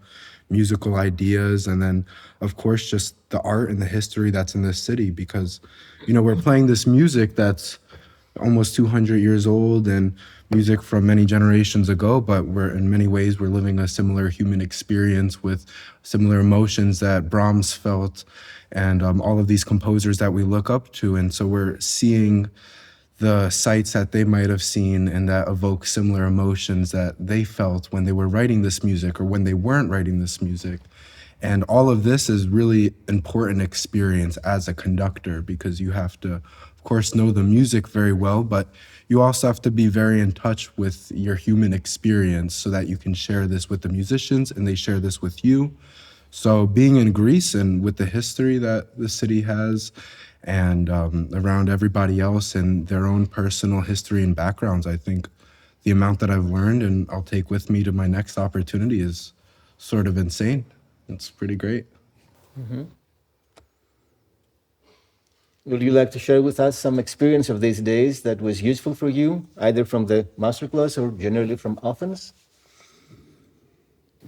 musical ideas, and then of course just the art and the history that's in this city, because we're playing this music that's almost 200 years old and music from many generations ago, but in many ways we're living a similar human experience with similar emotions that Brahms felt, and all of these composers that we look up to. And so we're seeing the sights that they might have seen and that evoke similar emotions that they felt when they were writing this music or when they weren't writing this music. And all of this is really important experience as a conductor, because you have to, of course, know the music very well, but you also have to be very in touch with your human experience so that you can share this with the musicians and they share this with you. So being in Greece and with the history that the city has and around everybody else and their own personal history and backgrounds, I think the amount that I've learned and I'll take with me to my next opportunity is sort of insane. It's pretty great. Mm-hmm. Would you like to share with us some experience of these days that was useful for you, either from the masterclass or generally from Athens?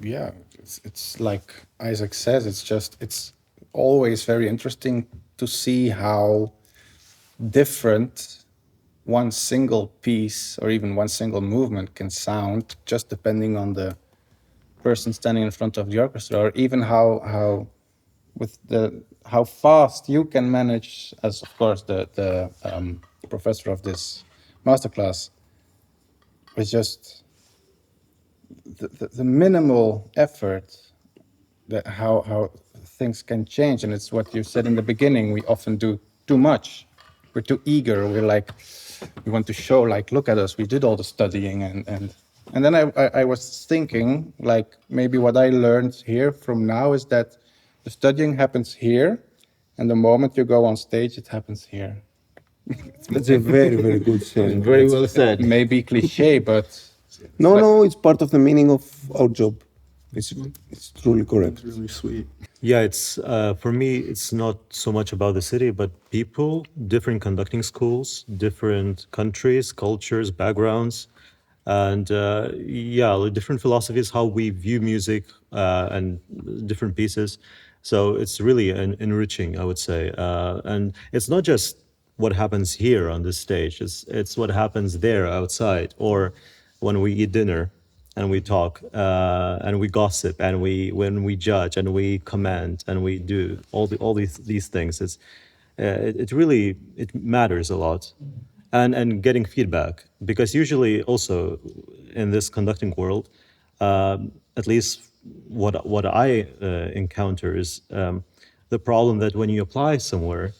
Yeah, it's like Isaac says, it's always very interesting to see how different one single piece or even one single movement can sound, just depending on the person standing in front of the orchestra, or even how fast you can manage, as of course the professor of this masterclass, is just the minimal effort, that how things can change. And it's what you said in the beginning, we often do too much. We're too eager. We're like, we want to show, like, look at us, we did all the studying. And then I was thinking, like, maybe what I learned here from now is that the studying happens here, and the moment you go on stage, it happens here. That's a very, very good saying. Very well said. Maybe cliche, but... No, it's part of the meaning of our job. It's truly correct. Really sweet. Yeah, it's for me, it's not so much about the city, but people, different conducting schools, different countries, cultures, backgrounds, and different philosophies, how we view music and different pieces. So it's really enriching, I would say. And it's not just what happens here on this stage, it's what happens there outside, or when we eat dinner and we talk and we gossip and when we judge and we comment and we do all these things. It really matters a lot. And getting feedback, because usually also in this conducting world, at least what I encounter is the problem that when you apply somewhere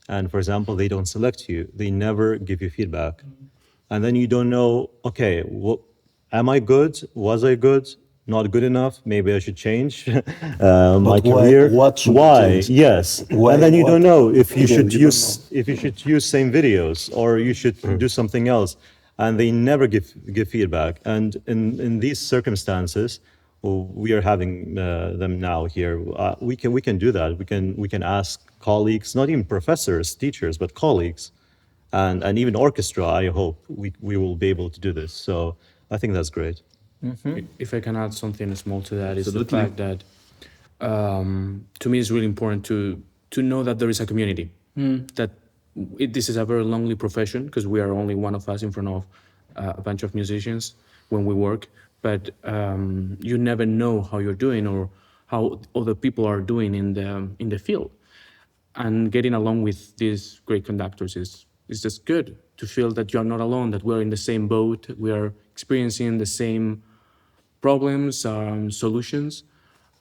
and, for example, they don't select you, they never give you feedback. And then you don't know, okay, am I good? Was I good? Not good enough? Maybe I should change my career. Why? Change? Yes. Why? And then you don't know if you should use same videos or you should do something else. And they never give feedback. And in these circumstances, we are having them now here. We can do that. We can ask colleagues, not even professors, teachers, but colleagues, and even orchestra. I hope we will be able to do this. So I think that's great. Mm-hmm. If I can add something small to that, is Absolutely. the fact that to me it's really important to know that there is a community. That this is a very lonely profession because we are only one of us in front of a bunch of musicians when we work. But you never know how you're doing or how other people are doing in the field. And getting along with these great conductors is just good to feel that you're not alone, that we're in the same boat, we are experiencing the same problems, solutions,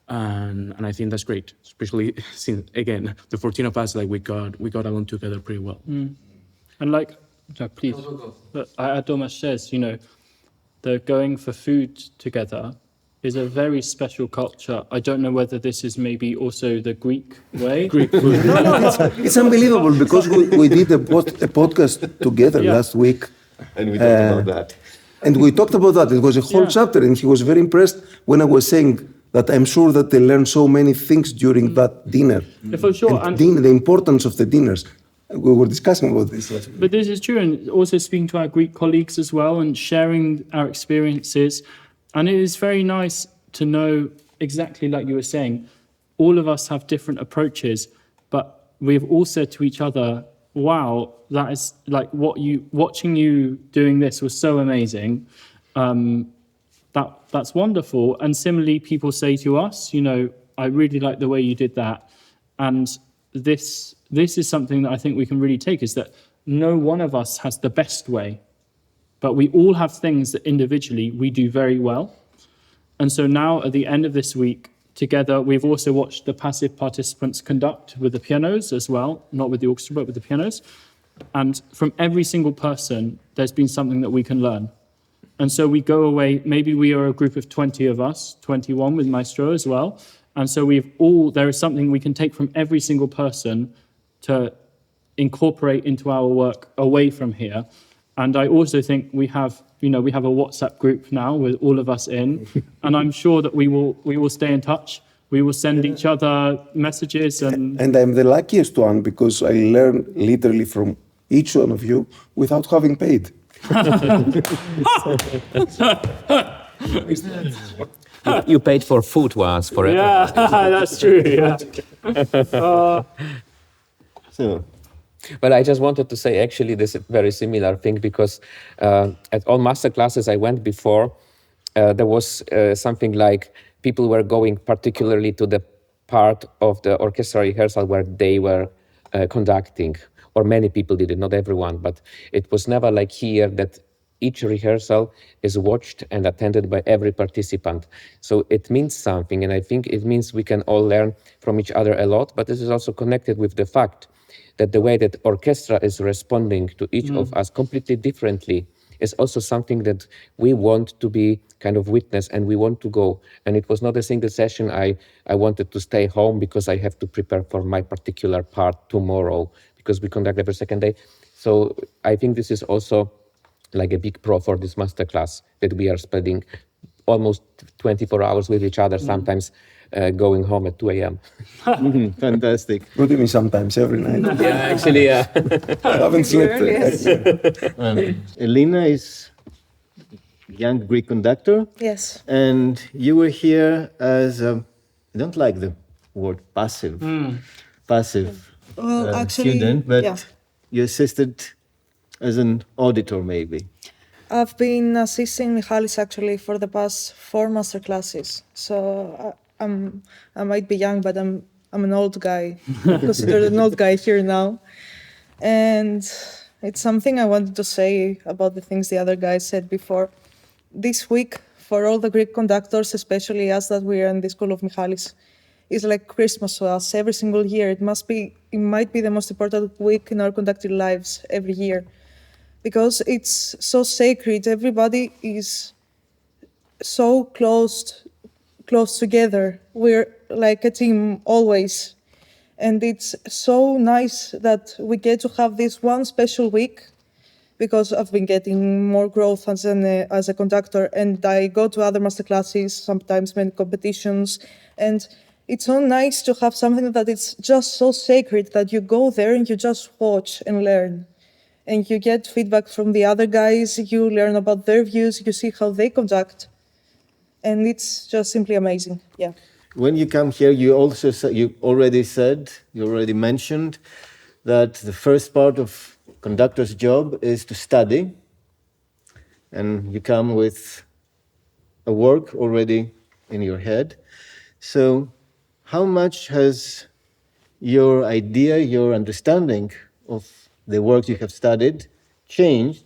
and I think that's great. Especially since, again, the 14 of us, like we got along together pretty well. And like, please, Adomas says, the going for food together is a very special culture. I don't know whether this is maybe also the Greek way. Greek food. No, it's unbelievable because we did a podcast together last week. And we talked about that. And we talked about that. It was a whole chapter, and he was very impressed when I was saying that I'm sure that they learned so many things during that dinner. For sure. And the importance of the dinners. We were discussing about this last week. But this is true, and also speaking to our Greek colleagues as well and sharing our experiences. And it is very nice to know, exactly like you were saying, all of us have different approaches, but we've all said to each other, wow, that is like watching you doing this was so amazing. That's wonderful. And similarly, people say to us, I really like the way you did that. And this is something that I think we can really take, is that no one of us has the best way, but we all have things that individually we do very well. And so now at the end of this week, together, we've also watched the passive participants conduct with the pianos as well, not with the orchestra, but with the pianos. And from every single person, there's been something that we can learn. And so we go away, maybe we are a group of 20 of us, 21 with Maestro as well, And so there is something we can take from every single person to incorporate into our work away from here. And I also think we have a WhatsApp group now with all of us in, and I'm sure that we will stay in touch. We will send each other messages and I'm the luckiest one because I learn literally from each one of you without having paid. You paid for food once for it. Yeah, that's true. Yeah. Well, I just wanted to say actually this very similar thing because at all master classes I went before, there was something like people were going particularly to the part of the orchestra rehearsal where they were conducting, or many people did it, not everyone, but it was never like here that each rehearsal is watched and attended by every participant. So it means something, and I think it means we can all learn from each other a lot, but this is also connected with the fact that the way that orchestra is responding to each of us completely differently is also something that we want to be kind of witness and we want to go. And it was not a single session I wanted to stay home because I have to prepare for my particular part tomorrow because we conduct every second day. So I think this is also like a big pro for this masterclass that we are spending almost 24 hours with each other, sometimes going home at 2 a.m. Fantastic. Good to me sometimes, every night. Yeah, actually, yeah. I haven't slept. Elina is a young Greek conductor. Yes. And you were here as I don't like the word passive student, but you assisted as an auditor, maybe. I've been assisting Michalis actually for the past 4 master classes. So I might be young, but I'm an old guy, considered an old guy here now. And it's something I wanted to say about the things the other guys said before. This week, for all the Greek conductors, especially us that we are in the school of Michalis, is like Christmas to us every single year. It might be the most important week in our conducting lives every year. Because it's so sacred, everybody is so close together. We're like a team always. And it's so nice that we get to have this one special week because I've been getting more growth as a conductor, and I go to other masterclasses, sometimes many competitions, and it's so nice to have something that it's just so sacred that you go there and you just watch and learn. And you get feedback from the other guys, you learn about their views, you see how they conduct. And it's just simply amazing, yeah. When you come here, you already mentioned that the first part of conductor's job is to study. And you come with a work already in your head. So how much has your idea, your understanding of the work you have studied changed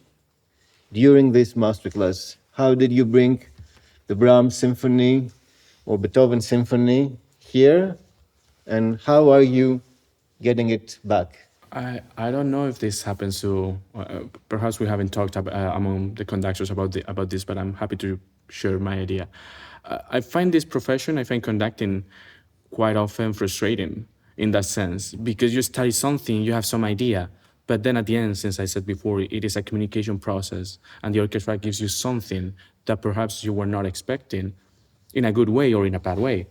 during this masterclass? How did you bring the Brahms Symphony or Beethoven Symphony here, and how are you getting it back? I don't know if this happens to, perhaps we haven't talked among the conductors about this, but I'm happy to share my idea. I find this profession, I find conducting quite often frustrating in that sense, because you study something, you have some idea, but then at the end, since I said before, it is a communication process, and the orchestra gives you something that perhaps you were not expecting, in a good way or in a bad way.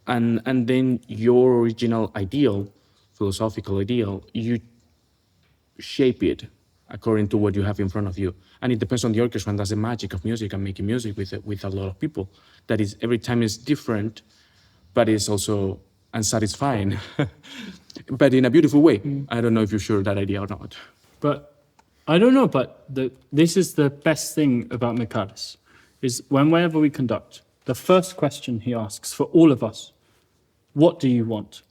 And then your original ideal, philosophical ideal, you shape it according to what you have in front of you. And it depends on the orchestra, and that's the magic of music and making music with a lot of people. That is, every time is different, but it's also unsatisfying. But in a beautiful way. I don't know if you share that idea or not. But I don't know, but this is the best thing about Michalis, is whenever we conduct, the first question he asks for all of us, what do you want?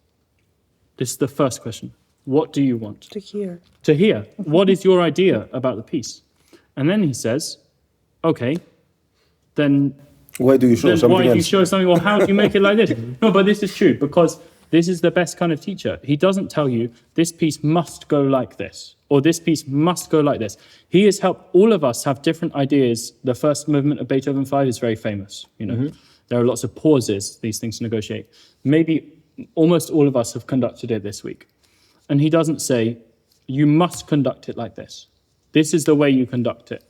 This is the first question. What do you want? To hear. To hear. What is your idea about the piece? And then he says, okay, then why do you show something why else? do you show something? Well, how do you make it like this? No, but this is true, because this is the best kind of teacher. He doesn't tell you, this piece must go like this, or this piece must go like this. He has helped all of us have different ideas. The first movement of Beethoven 5 is very famous, you know. There are lots of pauses, these things to negotiate. Maybe almost all of us have conducted it this week. And he doesn't say, you must conduct it like this. This is the way you conduct it.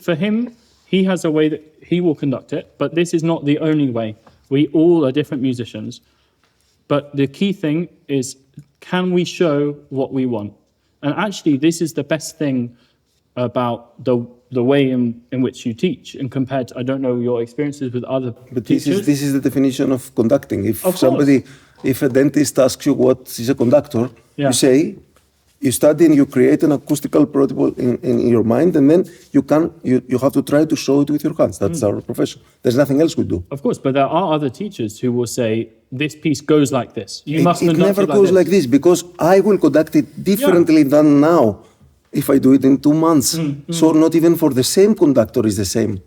For him, he has a way that he will conduct it, but this is not the only way. We all are different musicians. But the key thing is, can we show what we want? And actually, this is the best thing about the way in which you teach, and compared to, I don't know your experiences with other teachers. This is the definition of conducting. If a dentist asks you what is a conductor, you say, you study and you create an acoustical protocol in your mind, and then you have to try to show it with your hands. That's our profession. There's nothing else we do. Of course, but there are other teachers who will say, this piece goes like this. You must conduct it like this. It never goes like this, because I will conduct it differently than now if I do it in 2 months. So not even for the same conductor is the same.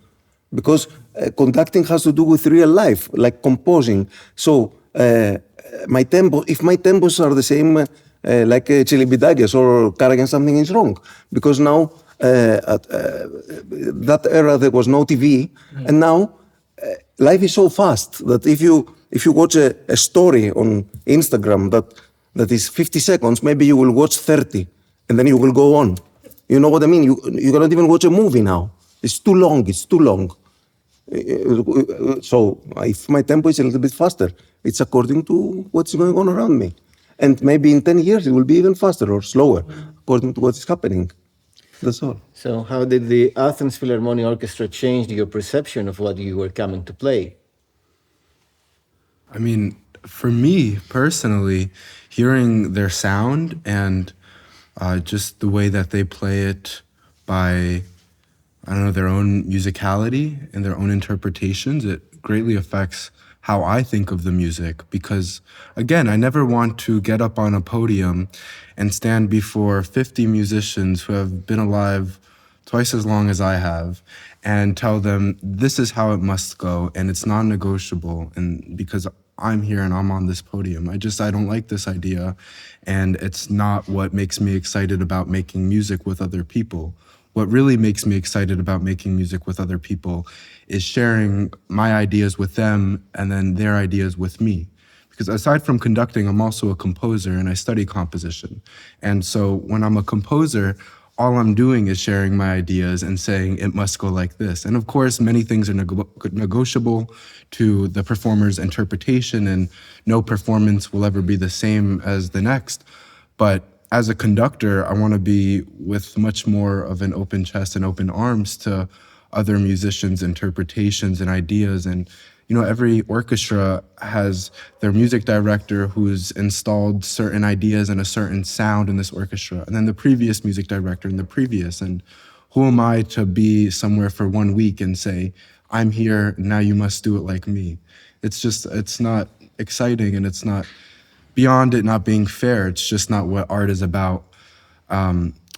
Because conducting has to do with real life, like composing. So if my tempos are the same, like Celibidagias or Karajan, something is wrong. Because now, at that era, there was no TV, and now life is so fast that if you watch a story on Instagram that is 50 seconds, maybe you will watch 30, and then you will go on. You know what I mean? You cannot even watch a movie now. It's too long. So if my tempo is a little bit faster, it's according to what's going on around me. And maybe in 10 years, it will be even faster or slower, according to what is happening. That's all. So how did the Athens Philharmonia Orchestra change your perception of what you were coming to play? I mean, for me personally, hearing their sound and just the way that they play it by, I don't know, their own musicality and their own interpretations, it greatly affects how I think of the music. Because again, I never want to get up on a podium and stand before 50 musicians who have been alive twice as long as I have and tell them this is how it must go and it's non-negotiable, and because I'm here and I'm on this podium. I don't like this idea, and it's not what makes me excited about making music with other people. What really makes me excited about making music with other people is sharing my ideas with them and then their ideas with me. Because aside from conducting, I'm also a composer and I study composition. And so when I'm a composer, all I'm doing is sharing my ideas and saying it must go like this. And of course, many things are negotiable to the performer's interpretation, and no performance will ever be the same as the next. But as a conductor, I want to be with much more of an open chest and open arms to other musicians' interpretations and ideas. And, every orchestra has their music director who's installed certain ideas and a certain sound in this orchestra, and then the previous music director and the previous. And who am I to be somewhere for 1 week and say, I'm here, now you must do it like me? It's not exciting, and it's not, beyond it not being fair, it's just not what art is about.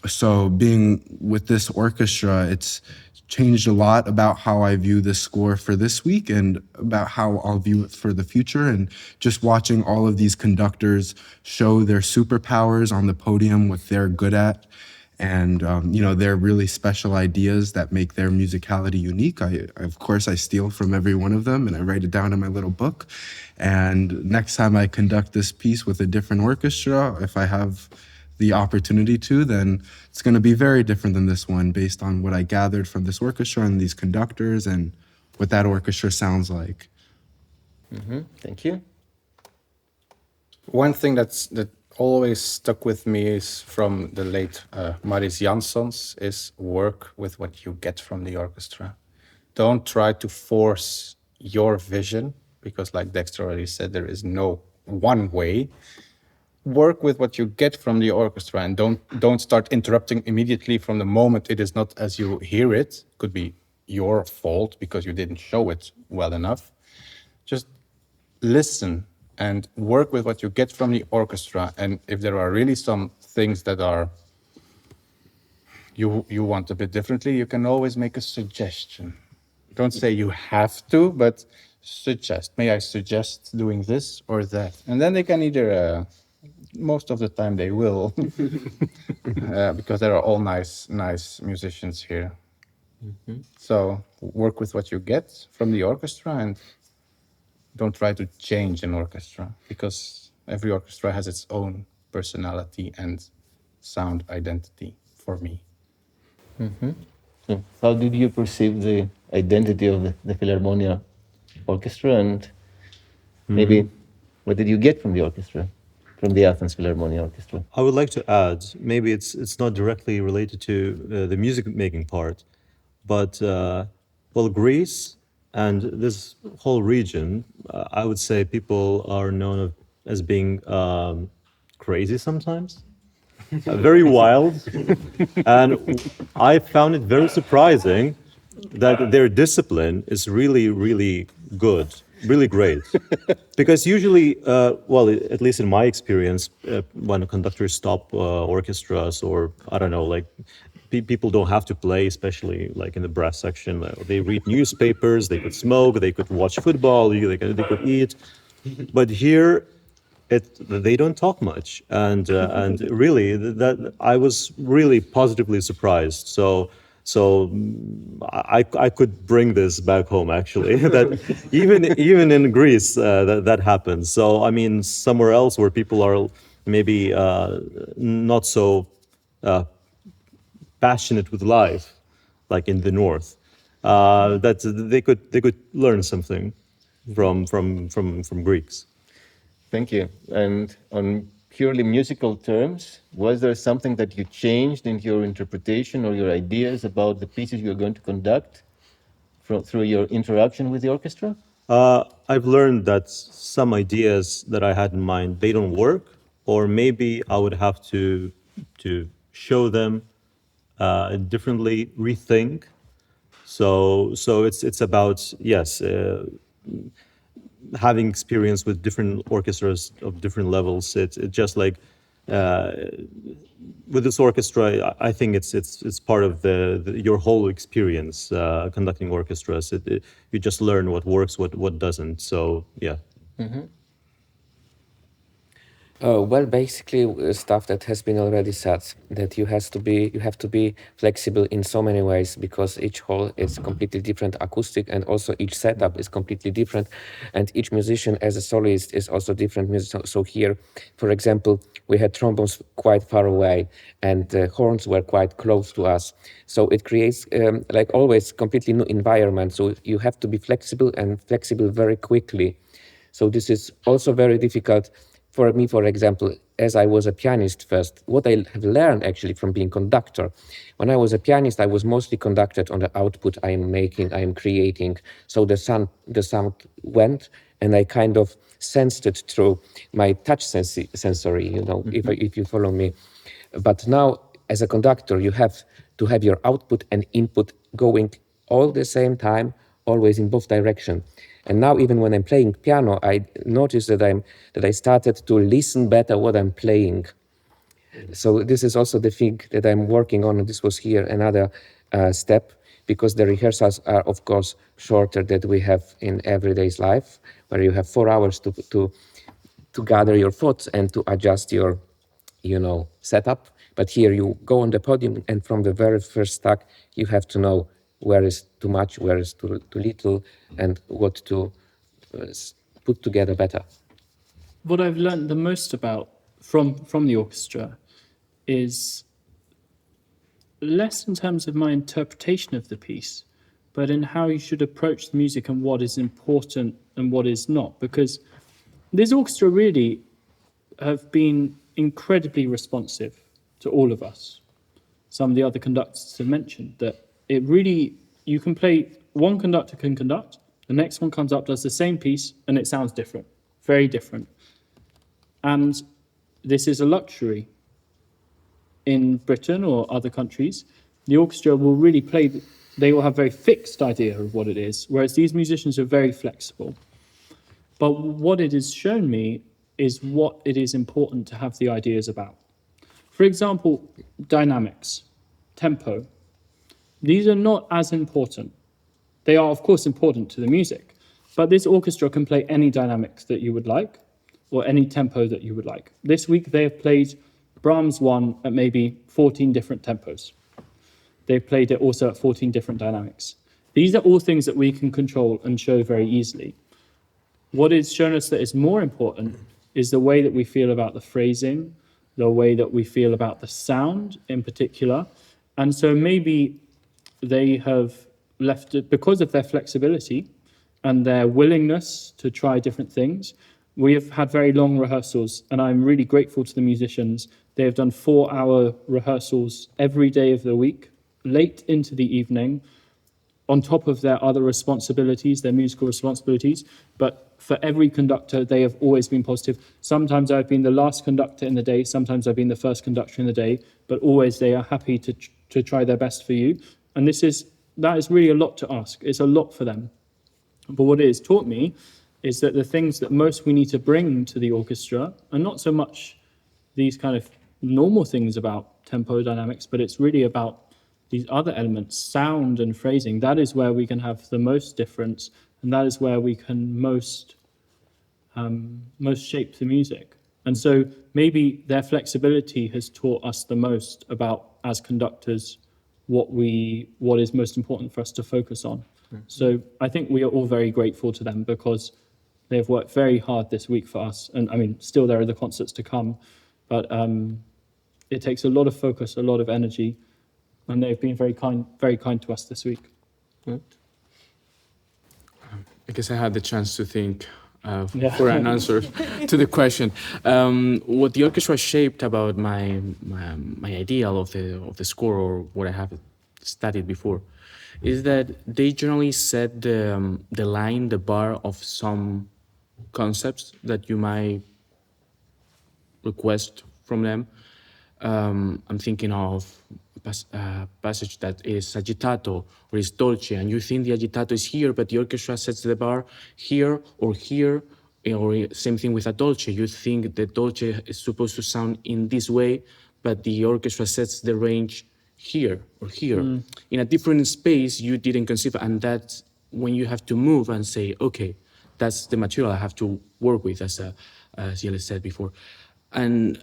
So being with this orchestra, it's changed a lot about how I view this score for this week and about how I'll view it for the future. And just watching all of these conductors show their superpowers on the podium, what they're good at, and their really special ideas that make their musicality unique. Of course, I steal from every one of them and I write it down in my little book. And next time I conduct this piece with a different orchestra, if I have the opportunity to, then it's going to be very different than this one based on what I gathered from this orchestra and these conductors and what that orchestra sounds like. Thank you. One thing that always stuck with me is from the late Mariss Janssons is work with what you get from the orchestra. Don't try to force your vision, because like Dexter already said, there is no one way. Work with what you get from the orchestra, and don't start interrupting immediately from the moment it is not as you hear it. Could be your fault because you didn't show it well enough. Just listen and work with what you get from the orchestra. And if there are really some things that are you want a bit differently, you can always make a suggestion. Don't say you have to, but suggest. May I suggest doing this or that? And then they can either most of the time they will, because there are all nice musicians here. So work with what you get from the orchestra and don't try to change an orchestra, because every orchestra has its own personality and sound identity for me. Mm-hmm. So how did you perceive the identity of the Philharmonia Orchestra, and maybe what did you get from the orchestra, from the Athens Philharmonia Orchestra? I would like to add, maybe it's not directly related to the music making part, but well, Greece and this whole region, I would say people are known as being crazy sometimes, very wild, and I found it very surprising that their discipline is really, really good, really great. Because usually, well, at least in my experience, when conductors stop orchestras, or I don't know, like people don't have to play, especially like in the brass section. They read newspapers, they could smoke, they could watch football, they could eat. But here, they don't talk much, and really, that I was really positively surprised. So I could bring this back home, actually. That even in Greece that happens. So I mean, somewhere else where people are maybe not so passionate with life, like in the north, that they could learn something from Greeks. Thank you. And on purely musical terms, was there something that you changed in your interpretation or your ideas about the pieces you're going to conduct through your interaction with the orchestra? I've learned that some ideas that I had in mind, they don't work, or maybe I would have to show them differently, rethink. So it's about, yes, having experience with different orchestras of different levels. It's just like with this orchestra, I think it's part of your whole experience conducting orchestras. You just learn what works, what doesn't. So yeah. Mm-hmm. Well, basically stuff that has been already said, that you have to be flexible in so many ways, because each hall is completely different acoustic, and also each setup is completely different, and each musician as a soloist is also different musician. So here, for example, we had trombones quite far away, and the horns were quite close to us. So it creates, like always, completely new environment. So you have to be flexible, and flexible very quickly. So this is also very difficult. For me, for example, as I was a pianist first, what I have learned actually from being conductor, when I was a pianist, I was mostly conducted on the output I am making, I am creating. So the sound went, and I kind of sensed it through my touch sensory, you know, if you follow me. But now, as a conductor, you have to have your output and input going all the same time, always in both directions. And now, even when I'm playing piano, I notice that I started to listen better what I'm playing. So this is also the thing that I'm working on. This was here another step, because the rehearsals are, of course, shorter than we have in everyday's life, where you have 4 hours to gather your thoughts and to adjust your, setup. But here you go on the podium, and from the very first start, you have to know where is too much, where is too little, and what to put together better. What I've learned the most about from the orchestra is less in terms of my interpretation of the piece, but in how you should approach the music and what is important and what is not. Because this orchestra really have been incredibly responsive to all of us. Some of the other conductors have mentioned that it really, you can play, one conductor can conduct, the next one comes up, does the same piece, and it sounds different, very different. And this is a luxury. In Britain or other countries, the orchestra will really play, they will have a very fixed idea of what it is, whereas these musicians are very flexible. But what it has shown me is what it is important to have the ideas about. For example, dynamics, tempo. These are not as important. They are, of course, important to the music, but this orchestra can play any dynamics that you would like, or any tempo that you would like. This week they have played Brahms 1 at maybe 14 different tempos. They've played it also at 14 different dynamics. These are all things that we can control and show very easily. What it's shown us that is more important is the way that we feel about the phrasing, the way that we feel about the sound in particular. And so maybe they have left it because of their flexibility and their willingness to try different things. We have had very long rehearsals, and I'm really grateful to the musicians. They have done 4-hour rehearsals every day of the week, late into the evening, on top of their other responsibilities, their musical responsibilities. But for every conductor, they have always been positive. Sometimes I've been the last conductor in the day, sometimes I've been the first conductor in the day, but always they are happy to try their best for you. And that is really a lot to ask. It's a lot for them. But what it has taught me is that the things that most we need to bring to the orchestra are not so much these kind of normal things about tempo dynamics, but it's really about these other elements, sound and phrasing. That is where we can have the most difference, and that is where we can most shape the music. And so maybe their flexibility has taught us the most about, as conductors, what is most important for us to focus on. Mm-hmm. So I think we are all very grateful to them because they've worked very hard this week for us. And I mean, still there are the concerts to come, but it takes a lot of focus, a lot of energy, and they've been very kind to us this week. Good. I guess I had the chance to think for an answer to the question. What the orchestra shaped about my ideal of the score, or what I have studied before, is that they generally set the line, the bar of some concepts that you might request from them. I'm thinking of a passage that is agitato or is dolce, and you think the agitato is here, but the orchestra sets the bar here, or same thing with a dolce. You think the dolce is supposed to sound in this way, but the orchestra sets the range here or here in a different space you didn't conceive, and that's when you have to move and say, okay, that's the material I have to work with, as Yele said before. And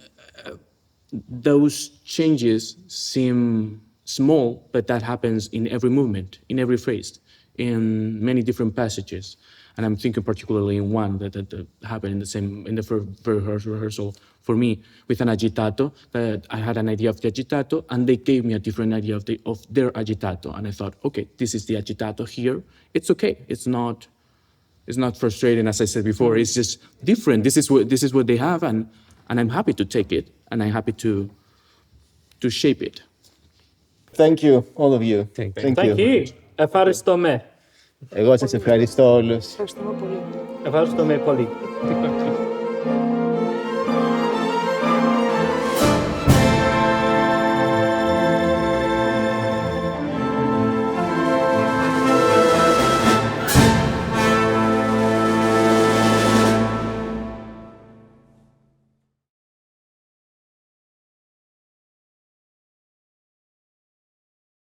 those changes seem small, but that happens in every movement, in every phrase, in many different passages. And I'm thinking particularly in one that happened in the first rehearsal for me with an agitato. That I had an idea of the agitato, and they gave me a different idea of their agitato, and I thought, okay, this is the agitato here. It's okay. It's not frustrating, as I said before. It's just different. This is what they have, and I'm happy to take it, and I'm happy to shape it. Thank you, all of you. Thank you. Ευχαριστούμε. Εγώ σας ευχαριστώ όλους. Ευχαριστούμε πολύ. Ευχαριστούμε πολύ.